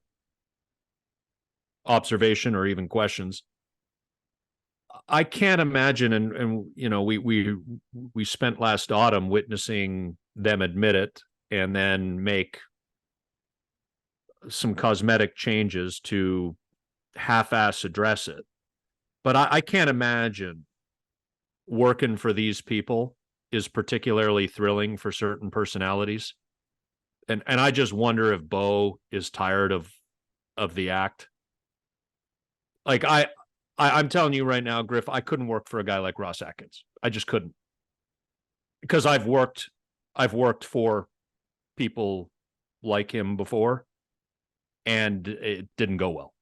observation or even questions. I can't imagine, and we spent last autumn witnessing them admit it and then make some cosmetic changes to half-ass address it. But I can't imagine working for these people is particularly thrilling for certain personalities. And I just wonder if Bo is tired of the act. Like I'm telling you right now, Griff, I couldn't work for a guy like Ross Atkins. I just couldn't. Because I've worked for people like him before, and it didn't go well.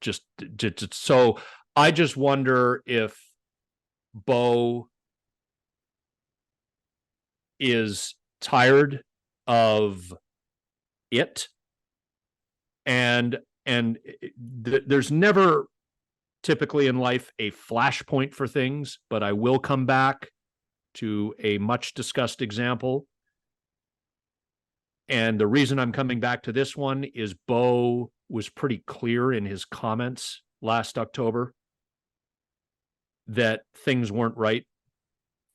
Just so I just wonder if Bo is tired of it, and there's never typically in life a flashpoint for things, but I will come back to a much discussed example. And the reason I'm coming back to this one is Bo was pretty clear in his comments last October that things weren't right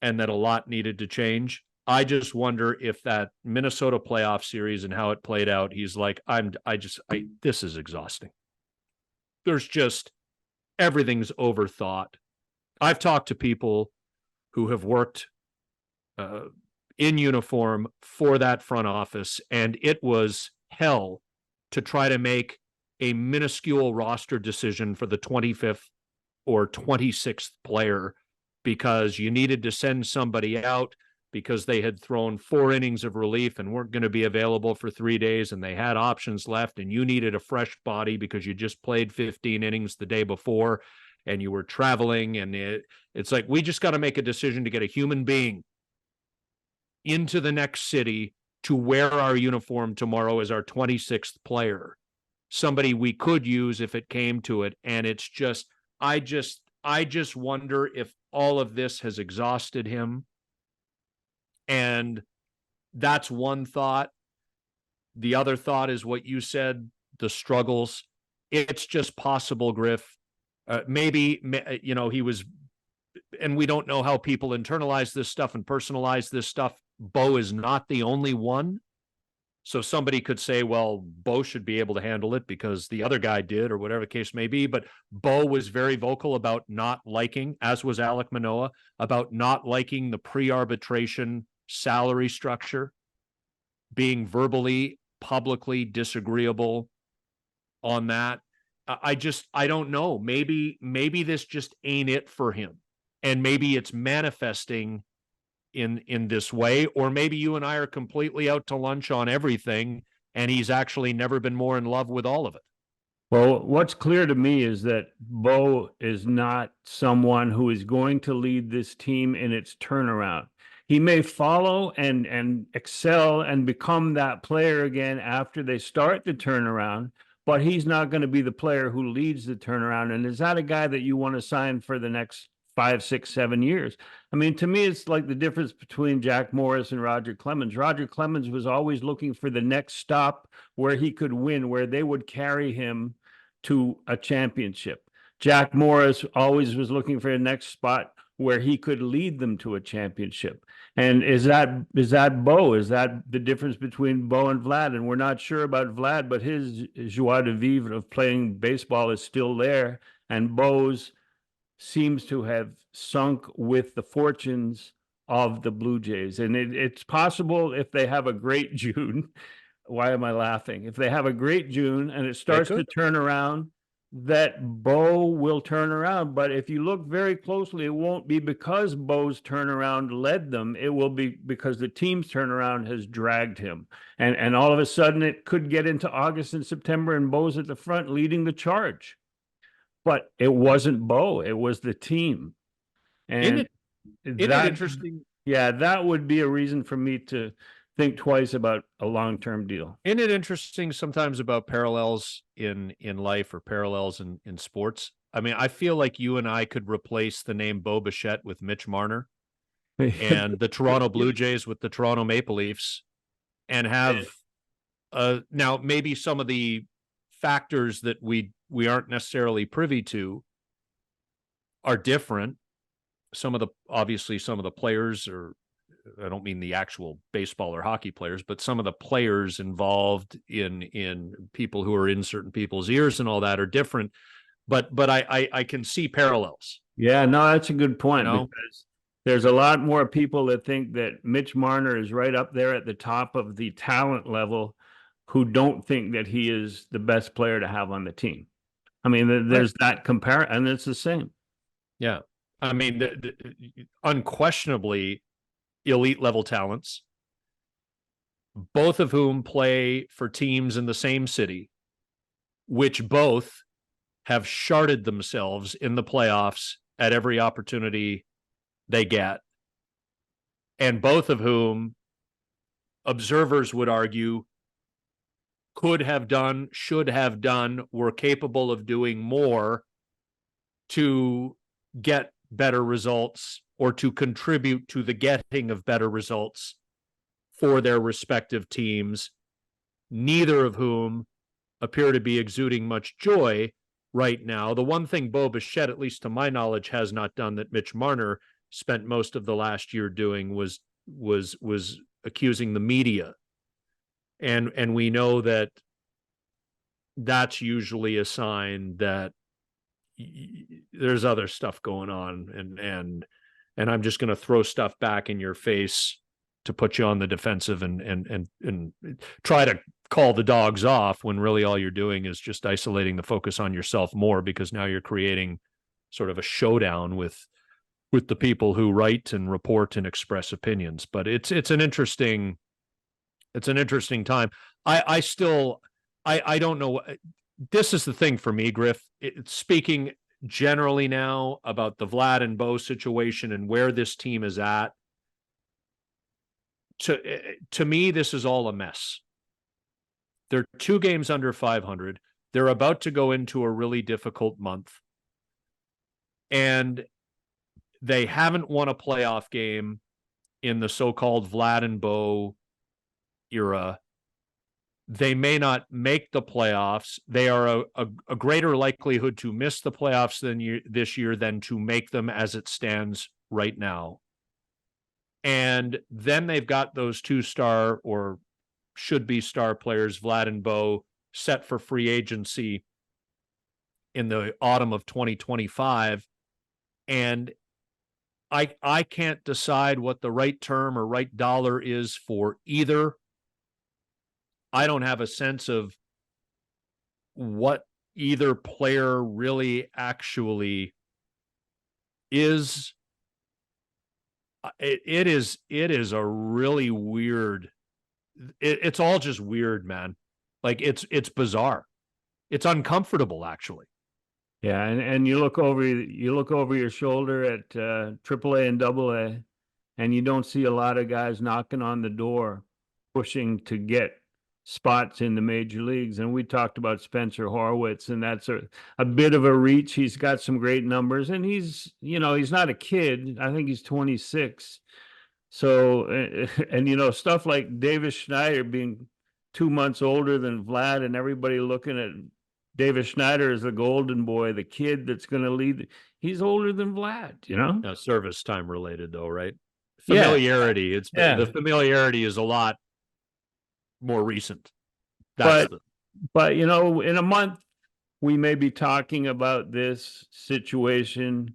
and that a lot needed to change. I just wonder if that Minnesota playoff series and how it played out, he's like, this is exhausting. There's just, everything's overthought. I've talked to people who have worked in uniform for that front office, and it was hell to try to make a minuscule roster decision for the 25th or 26th player because you needed to send somebody out because they had thrown 4 innings of relief and weren't going to be available for 3 days, and they had options left, and you needed a fresh body because you just played 15 innings the day before and you were traveling. And it's like, we just got to make a decision to get a human being into the next city to wear our uniform tomorrow as our 26th player, somebody we could use if it came to it. And it's just, I just wonder if all of this has exhausted him. And that's one thought. The other thought is what you said, the struggles. It's just possible, Griff. Maybe, he was, and we don't know how people internalize this stuff and personalize this stuff. Bo is not the only one. So somebody could say, well, Bo should be able to handle it because the other guy did, or whatever the case may be. But Bo was very vocal about not liking, as was Alek Manoah, about not liking the pre-arbitration salary structure, being verbally, publicly disagreeable on that. I don't know. Maybe this just ain't it for him. And maybe it's manifesting in this way, or maybe you and I are completely out to lunch on everything and he's actually never been more in love with all of it. Well, what's clear to me is that Bo is not someone who is going to lead this team in its turnaround. He may follow and excel and become that player again after they start the turnaround, but he's not going to be the player who leads the turnaround. And is that a guy that you want to sign for the next 5, 6, 7 years? I mean, to me, it's like the difference between Jack Morris and Roger Clemens. Roger Clemens was always looking for the next stop where he could win, where they would carry him to a championship. Jack Morris always was looking for the next spot where he could lead them to a championship. And is that Bo? Is that the difference between Bo and Vlad? And we're not sure about Vlad, but his joie de vivre of playing baseball is still there. And Bo's seems to have sunk with the fortunes of the Blue Jays. And it's possible if they have a great June why am I laughing? If they have a great June and it starts to could. turn around, that Bo will turn around. But if you look very closely, it won't be because Bo's turnaround led them. It will be because the team's turnaround has dragged him. And all of a sudden it could get into August and September and Bo's at the front leading the charge. But it wasn't Bo, it was the team. And Isn't it interesting? yeah, that would be a reason for me to think twice about a long-term deal. Isn't it interesting sometimes about parallels in life or parallels in sports? I mean, I feel like you and I could replace the name Bo Bichette with Mitch Marner and the Toronto Blue Jays with the Toronto Maple Leafs, and have now maybe some of the factors that we aren't necessarily privy to are different. Obviously some of the players, or I don't mean the actual baseball or hockey players, but some of the players involved in people who are in certain people's ears and all that are different. But I can see parallels. Yeah, no, that's a good point, You know? because there's a lot more people that think that Mitch Marner is right up there at the top of the talent level who don't think that he is the best player to have on the team. I mean, there's that comparison, and it's the same. Yeah. I mean, unquestionably elite level talents, both of whom play for teams in the same city, which both have sharded themselves in the playoffs at every opportunity they get, and both of whom observers would argue could have done, should have done, were capable of doing more to get better results or to contribute to the getting of better results for their respective teams, neither of whom appear to be exuding much joy right now. The one thing Bo Bichette, at least to my knowledge, has not done that Mitch Marner spent most of the last year doing was accusing the media. And we know that that's usually a sign that there's other stuff going on, and I'm just going to throw stuff back in your face to put you on the defensive and try to call the dogs off, when really all you're doing is just isolating the focus on yourself more, because now you're creating sort of a showdown with the people who write and report and express opinions. But it's an interesting time. I don't know. This is the thing for me, Griff. Speaking generally now about the Vlad and Bo situation and where this team is at, to me, this is all a mess. They're 2 games under 500. They're about to go into a really difficult month, and they haven't won a playoff game in the so-called Vlad and Bo era. They may not make the playoffs. They are a greater likelihood to miss the playoffs this year than to make them as it stands right now. And then they've got those 2-star or should-be star players, Vlad and Bo, set for free agency in the autumn of 2025. And I can't decide what the right term or right dollar is for either. I don't have a sense of what either player really actually is. It is a really weird. It's all just weird, man. Like it's bizarre. It's uncomfortable, actually. Yeah, and you look over your shoulder at AAA and AA, and you don't see a lot of guys knocking on the door, pushing to get spots in the major leagues. And we talked about Spencer Horwitz, and that's a bit of a reach. He's got some great numbers, and he's not a kid. I think he's 26. So, and stuff like Davis Schneider being 2 months older than Vlad, and everybody looking at Davis Schneider as the golden boy, the kid that's going to lead. He's older than Vlad, Now, service time related, though, right? Familiarity. Yeah. The familiarity is a lot more recent. But in a month we may be talking about this situation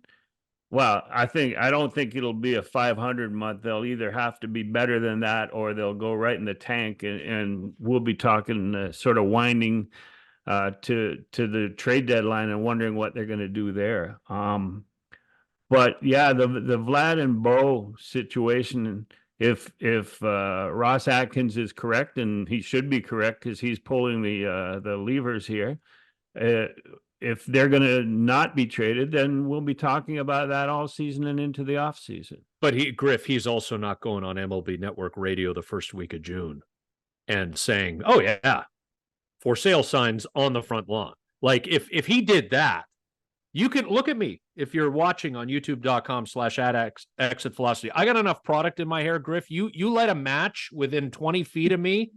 Well, I don't think it'll be a 500 month. They'll either have to be better than that, or they'll go right in the tank, and we'll be talking sort of winding to the trade deadline and wondering what they're going to do there. But yeah, the Vlad and Bo situation. If Ross Atkins is correct, and he should be correct because he's pulling the levers here, uh, if they're going to not be traded, then we'll be talking about that all season and into the off season. But Griff, he's also not going on MLB Network radio the first week of June and saying, "Oh yeah, for sale signs on the front lawn." Like if he did that, you can look at me if you're watching on youtube.com/exit velocity. I got enough product in my hair, Griff. You light a match within 20 feet of me,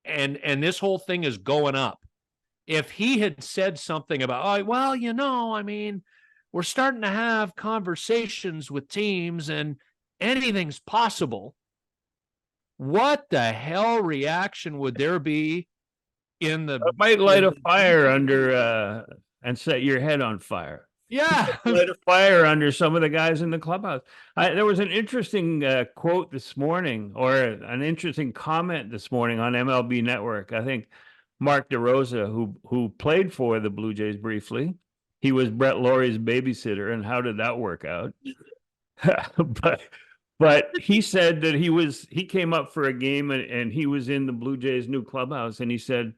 and this whole thing is going up. If he had said something about, oh, well, I mean, we're starting to have conversations with teams and anything's possible. What the hell reaction would there be in the It might light a fire under and set your head on fire. Yeah. Light a fire under some of the guys in the clubhouse. There was an interesting quote this morning, or an interesting comment this morning on MLB Network. I think Mark DeRosa, who played for the Blue Jays briefly, he was Brett Laurie's babysitter, and how did that work out? But he said that he came up for a game, and he was in the Blue Jays' new clubhouse, and he said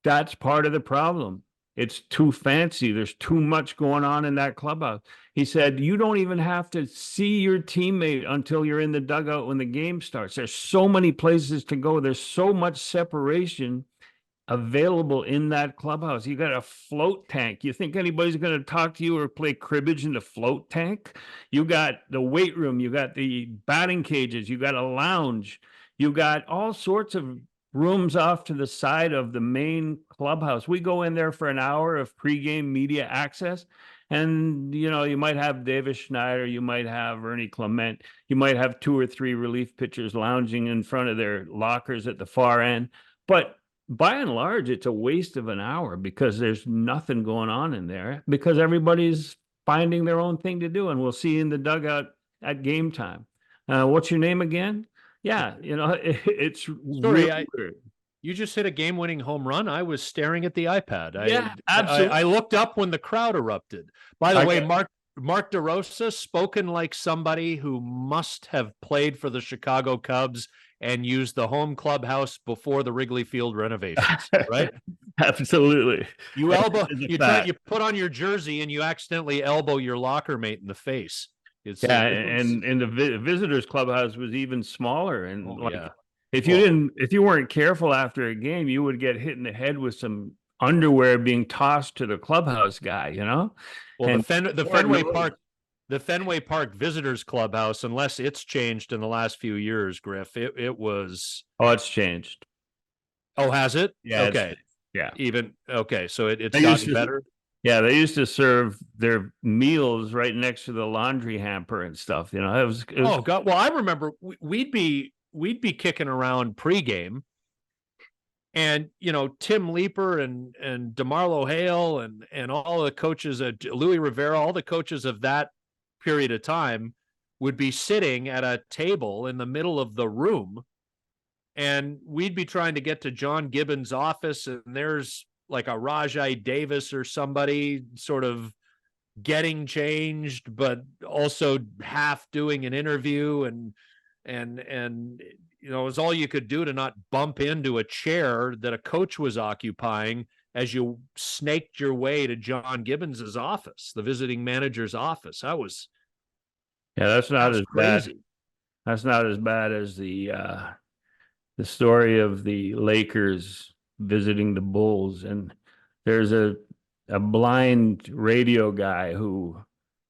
that's part of the problem. It's too fancy. There's too much going on in that clubhouse. He said, you don't even have to see your teammate until you're in the dugout when the game starts. There's so many places to go. There's so much separation available in that clubhouse. You got a float tank. You think anybody's going to talk to you or play cribbage in the float tank? You got the weight room. You got the batting cages. You got a lounge. You got all sorts of rooms off to the side of the main clubhouse. We go in there for an hour of pregame media access. And, you might have Davis Schneider, you might have Ernie Clement, you might have 2 or 3 relief pitchers lounging in front of their lockers at the far end. But by and large, it's a waste of an hour because there's nothing going on in there because everybody's finding their own thing to do. And we'll see you in the dugout at game time. What's your name again? Yeah, it's Sorry, weird. You just hit a game-winning home run. I was staring at the iPad. Yeah, absolutely. I looked up when the crowd erupted. By the way, Mark DeRosa, spoken like somebody who must have played for the Chicago Cubs and used the home clubhouse before the Wrigley Field renovations, right? Absolutely. You put on your jersey and you accidentally elbow your locker mate in the face. And the visitors clubhouse was even smaller. And if you weren't careful after a game, you would get hit in the head with some underwear being tossed to the clubhouse guy, Well, and the Fenway Park visitors clubhouse, unless it's changed in the last few years, Griff, it was. Oh, it's changed. Oh, has it? Yeah. Okay. Yeah. So it's gotten better. Yeah, they used to serve their meals right next to the laundry hamper and stuff. It was oh God. Well, I remember we'd be kicking around pregame, and Tim Leeper and DeMarlo Hale and all the coaches, Louis Rivera, all the coaches of that period of time would be sitting at a table in the middle of the room, and we'd be trying to get to John Gibbons' office, and there's like a Rajai Davis or somebody sort of getting changed, but also half doing an interview, and it was all you could do to not bump into a chair that a coach was occupying as you snaked your way to John Gibbons's office, the visiting manager's office. That's not as crazy. Bad. That's not as bad as the story of the Lakers visiting the Bulls. And there's a blind radio guy who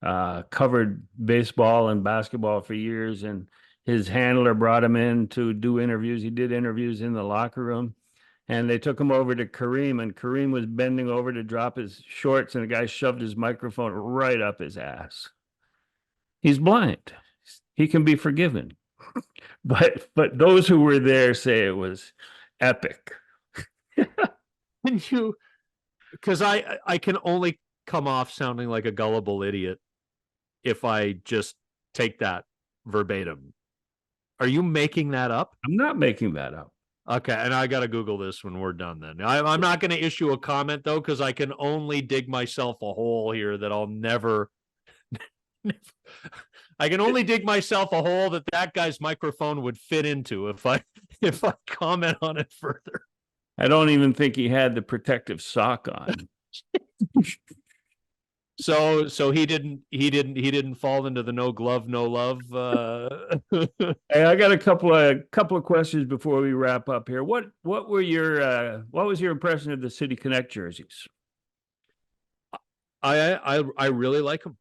covered baseball and basketball for years, and his handler brought him in to do interviews. He did interviews in the locker room, and they took him over to Kareem, and Kareem was bending over to drop his shorts, and the guy shoved his microphone right up his ass. He's blind. He can be forgiven. But those who were there say it was epic. Because I can only come off sounding like a gullible idiot if I just take that verbatim. Are you making that up? I'm not making that up. Okay, and I got to Google this when we're done then. I'm not going to issue a comment, though, because I can only dig myself a hole here that I'll never. I can only dig myself a hole that guy's microphone would fit into if I comment on it further. I don't even think he had the protective sock on. So he didn't fall into the no glove, no love. Hey, I got a couple of questions before we wrap up here. What was your impression of the City Connect jerseys? I really like them.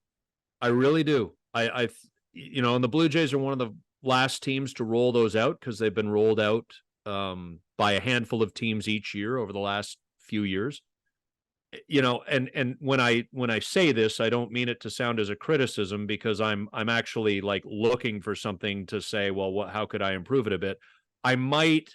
I really do. And the Blue Jays are one of the last teams to roll those out because they've been rolled out by a handful of teams each year over the last few years. And when I say this, I don't mean it to sound as a criticism, because I'm actually like looking for something to say, well, how could I improve it a bit? I might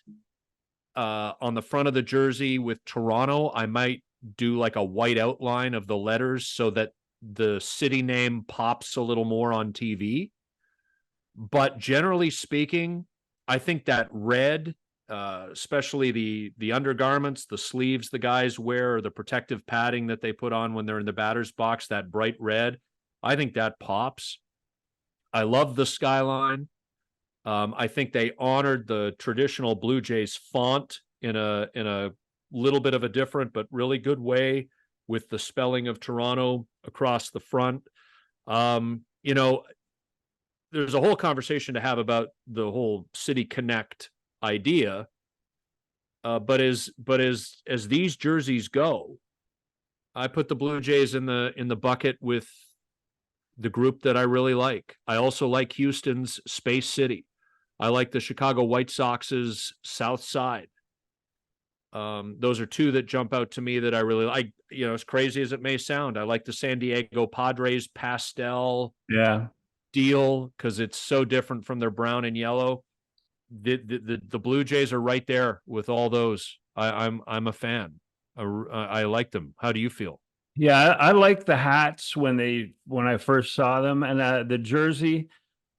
on the front of the jersey with Toronto, I might do like a white outline of the letters so that the city name pops a little more on TV. But generally speaking, I think that red, especially the undergarments, the sleeves the guys wear, or the protective padding that they put on when they're in the batter's box, that bright red, I think that pops. I love the skyline. I think they honored the traditional Blue Jays font in a little bit of a different but really good way, with the spelling of Toronto across the front. There's a whole conversation to have about the whole City Connect idea. But as these jerseys go, I put the Blue Jays in the bucket with the group that I really like. I also like Houston's Space City. I like the Chicago White Sox's South Side. Those are two that jump out to me that I really like. As crazy as it may sound, I like the San Diego Padres pastel deal because it's so different from their brown and yellow. The Blue Jays are right there with all those. I'm a fan. I like them. How do you feel? Yeah, I like the hats when I first saw them, and the jersey.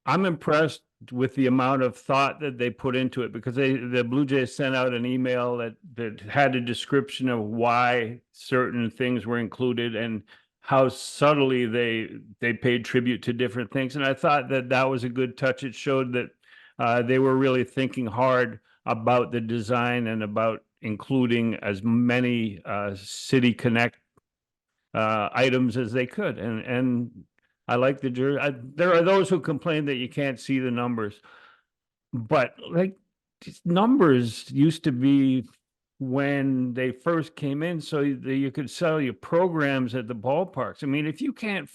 I'm impressed with the amount of thought that they put into it, because the Blue Jays sent out an email that had a description of why certain things were included and how subtly they paid tribute to different things. And I thought that was a good touch. It showed that they were really thinking hard about the design and about including as many City Connect items as they could. And I like the jersey. There are those who complain that you can't see the numbers, but like numbers used to be when they first came in, so you could sell your programs at the ballparks. I mean, if you can't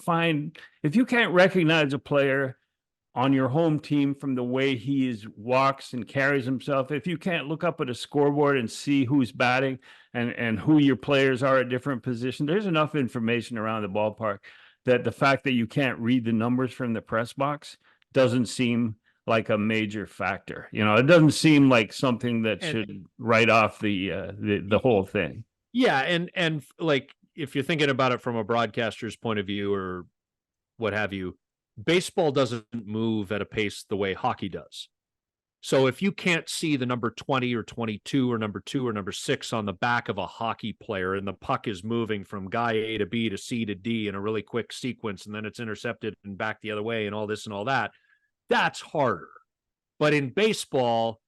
recognize a player on your home team from the way he walks and carries himself, if you can't look up at a scoreboard and see who's batting and who your players are at different positions, there's enough information around the ballpark that the fact that you can't read the numbers from the press box doesn't seem like a major factor. It doesn't seem like something that should write off the whole thing. Yeah, and like if you're thinking about it from a broadcaster's point of view or what have you, baseball doesn't move at a pace the way hockey does. So if you can't see the number 20 or 22 or number 2 or number 6 on the back of a hockey player, and the puck is moving from guy A to B to C to D in a really quick sequence, and then it's intercepted and back the other way and all this and all that, that's harder. But in baseball,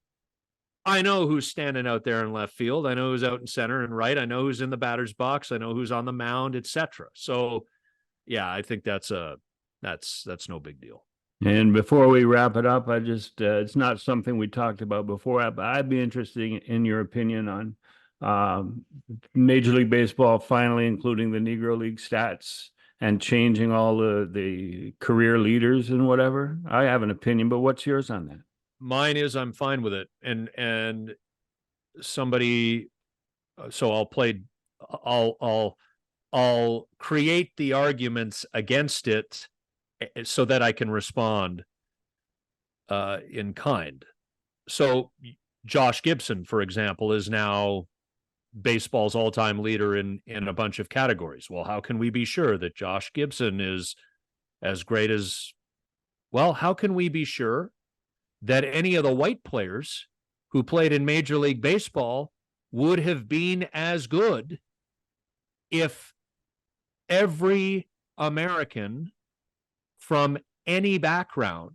I know who's standing out there in left field. I know who's out in center and right. I know who's in the batter's box. I know who's on the mound, etc. So yeah, I think that's no big deal. And before we wrap it up, I just it's not something we talked about before, but I'd be interested in your opinion on Major League Baseball finally including the Negro League stats and changing all the career leaders and whatever. I have an opinion, but what's yours on that? Mine is I'm fine with it. And somebody, so I'll create the arguments against it so that I can respond in kind. So Josh Gibson, for example, is now baseball's all-time leader in a bunch of categories. Well, how can we be sure that Josh Gibson is as great as, well, how can we be sure that any of the white players who played in Major League Baseball would have been as good if every American from any background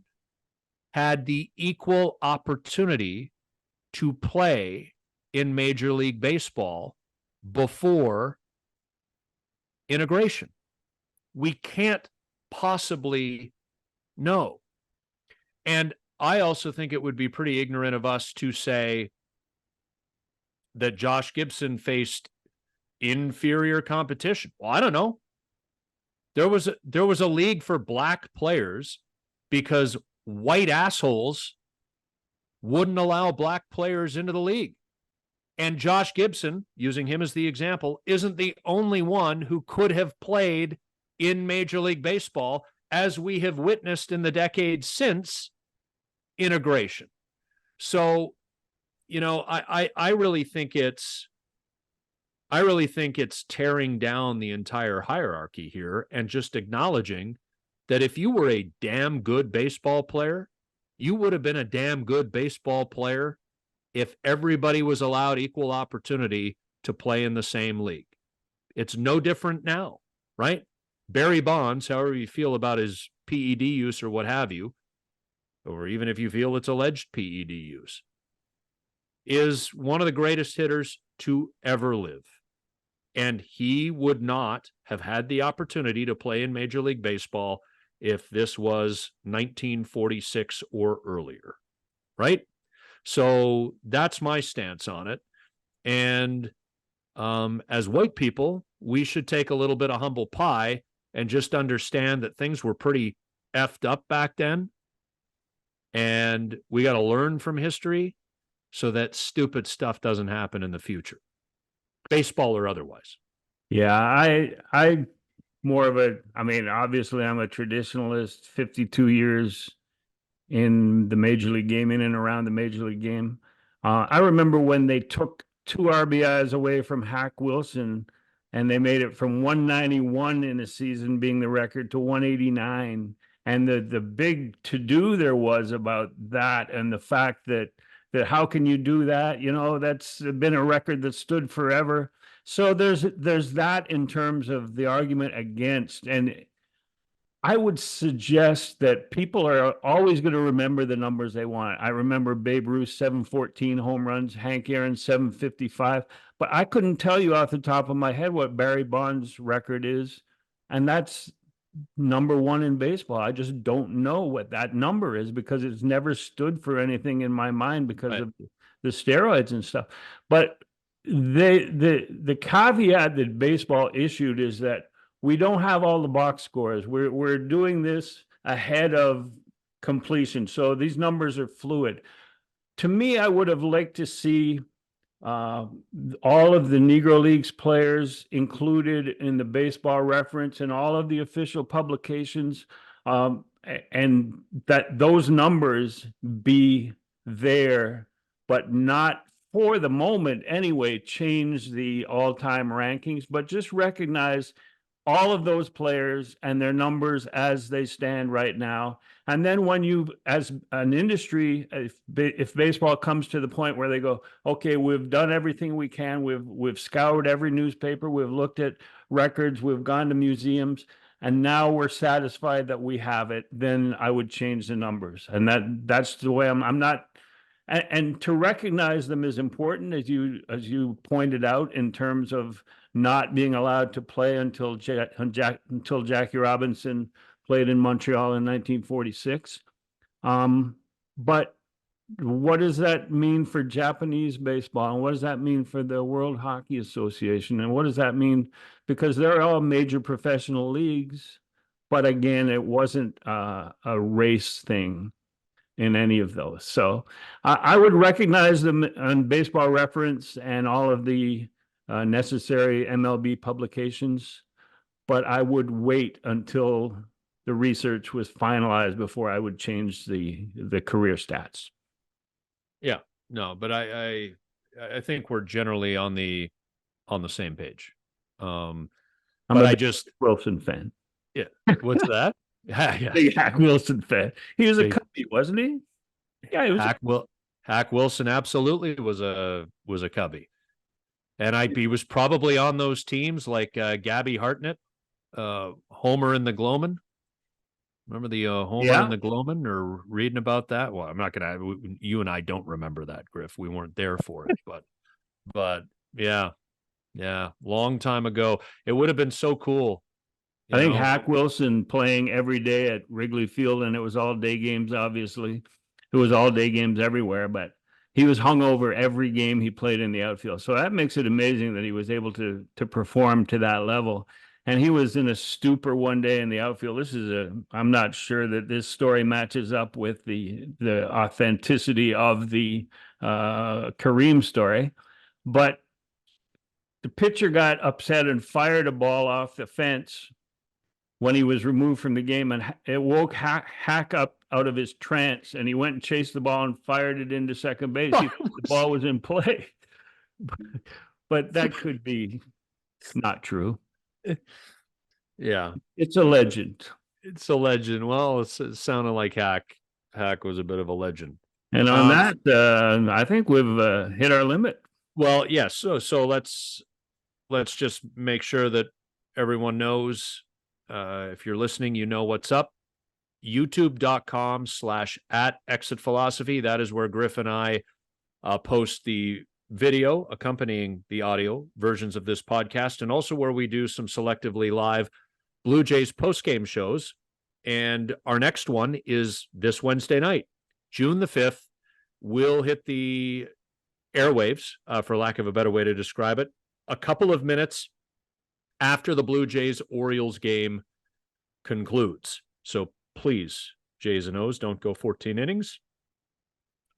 had the equal opportunity to play in Major League Baseball before integration? We can't possibly know. And I also think it would be pretty ignorant of us to say that Josh Gibson faced inferior competition. Well, I don't know. There was a league for black players because white assholes wouldn't allow black players into the league. And Josh Gibson, using him as the example, isn't the only one who could have played in Major League Baseball, as we have witnessed in the decades since integration. So, I really think it's tearing down the entire hierarchy here and just acknowledging that if you were a damn good baseball player, you would have been a damn good baseball player if everybody was allowed equal opportunity to play in the same league. It's no different now, right? Barry Bonds, however you feel about his PED use or what have you, or even if you feel it's alleged PED use, is one of the greatest hitters to ever live. And he would not have had the opportunity to play in Major League Baseball if this was 1946 or earlier, right? So that's my stance on it. And as white people, we should take a little bit of humble pie and just understand that things were pretty effed up back then. And we got to learn from history so that stupid stuff doesn't happen in the future, baseball or otherwise. Yeah, I more of a, I mean, obviously I'm a traditionalist, 52 years in the major league game, in and around the major league game. I remember when they took 2 RBIs away from Hack Wilson and they made it from 191 in a season being the record to 189. And the big to-do there was about that, and the fact that how can you do that? That's been a record that stood forever. So there's that in terms of the argument against. And I would suggest that people are always going to remember the numbers they want. I remember Babe Ruth 714 home runs, Hank Aaron 755, but I couldn't tell you off the top of my head what Barry Bonds' record is, and that's number one in baseball. I just don't know what that number is because it's never stood for anything in my mind because of the steroids and stuff. But the caveat that baseball issued is that we don't have all the box scores. We're doing this ahead of completion. So these numbers are fluid. To me, I would have liked to see all of the Negro Leagues players included in the Baseball Reference and all of the official publications, and that those numbers be there, but not for the moment anyway, change the all-time rankings, but just recognize all of those players and their numbers as they stand right now. And then when you, as an industry, if baseball comes to the point where they go, okay, we've done everything we can, we've scoured every newspaper, we've looked at records, we've gone to museums, and now we're satisfied that we have it, then I would change the numbers. And that's the way I'm not. And to recognize them is important, as you pointed out, in terms of not being allowed to play until Jackie Robinson played in Montreal in 1946. But what does that mean for Japanese baseball? And what does that mean for the World Hockey Association? And what does that mean? Because they're all major professional leagues, but again, it wasn't a race thing in any of those. So I would recognize them on Baseball Reference and all of the necessary MLB publications, but I would wait until the research was finalized before I would change the career stats. Yeah, no, but I think we're generally on the same page. I'm but a I just Wilson fan. Yeah. What's that? Yeah, Big Hack Wilson fan. He was a Big Cubby, wasn't he? Yeah, he was. Hack Wilson absolutely was a Cubby. And he was probably on those teams like Gabby Hartnett, Homer and the Glowman. Remember the Homer and the Glowman, or reading about that? Well, I'm not gonna. You and I don't remember that, Griff. We weren't there for it, but yeah, long time ago. It would have been so cool. I think Hack Wilson playing every day at Wrigley Field, and it was all day games, obviously. It was all day games everywhere, but he was hung over every game he played in the outfield. So that makes it amazing that he was able to perform to that level. And he was in a stupor one day in the outfield. I'm not sure that this story matches up with the authenticity of the Kareem story, but the pitcher got upset and fired a ball off the fence when he was removed from the game, and it woke Hack up out of his trance, and he went and chased the ball and fired it into second base. He thought the ball was in play, but that could be not true. Yeah, it's a legend. It's a legend. Well, it sounded like Hack was a bit of a legend. And on that, I think we've hit our limit. Well, yes. So let's just make sure that everyone knows. If you're listening, you know what's up. YouTube.com/@exitphilosophy. That is where Griff and I post the video accompanying the audio versions of this podcast, and also where we do some selectively live Blue Jays postgame shows. And our next one is this Wednesday night, June the 5th. We'll hit the airwaves, for lack of a better way to describe it, a couple of minutes after the Blue Jays Orioles game concludes. So please, Jays and O's, don't go 14 innings.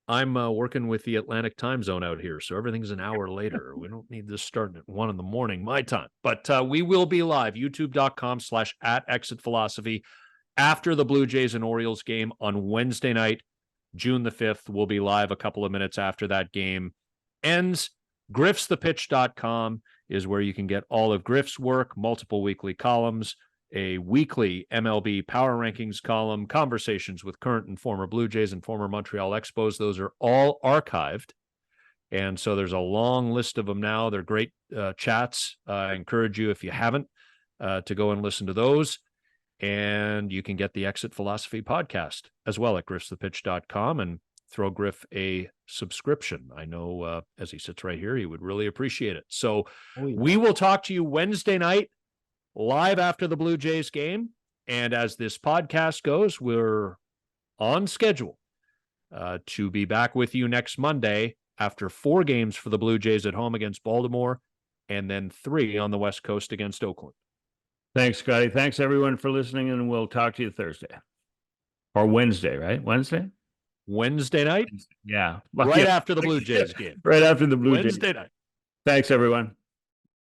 I'm working with the Atlantic time zone out here, so everything's an hour later. We don't need this starting at 1 a.m, my time. But we will be live, youtube.com/@exitphilosophy, after the Blue Jays and Orioles game on Wednesday night, June the 5th. We'll be live a couple of minutes after that game ends. Griffsthepitch.com is where you can get all of Griff's work, multiple weekly columns, a weekly MLB Power Rankings column, conversations with current and former Blue Jays and former Montreal Expos. Those are all archived. And so there's a long list of them now. They're great chats. I encourage you, if you haven't, to go and listen to those. And you can get the Exit Philosophy podcast as well at griffsthepitch.com, and throw Griff a subscription. I know as he sits right here, he would really appreciate it. So we will talk to you Wednesday night, live after the Blue Jays game. And as this podcast goes, we're on schedule to be back with you next Monday after 4 games for the Blue Jays at home against Baltimore, and then 3 on the West Coast against Oakland. Thanks, Scotty. Thanks, everyone, for listening, and we'll talk to you Thursday. Or Wednesday, right? Wednesday night? Yeah. Right after the Blue Jays game. Right after the Blue Jays. Wednesday night. Thanks, everyone.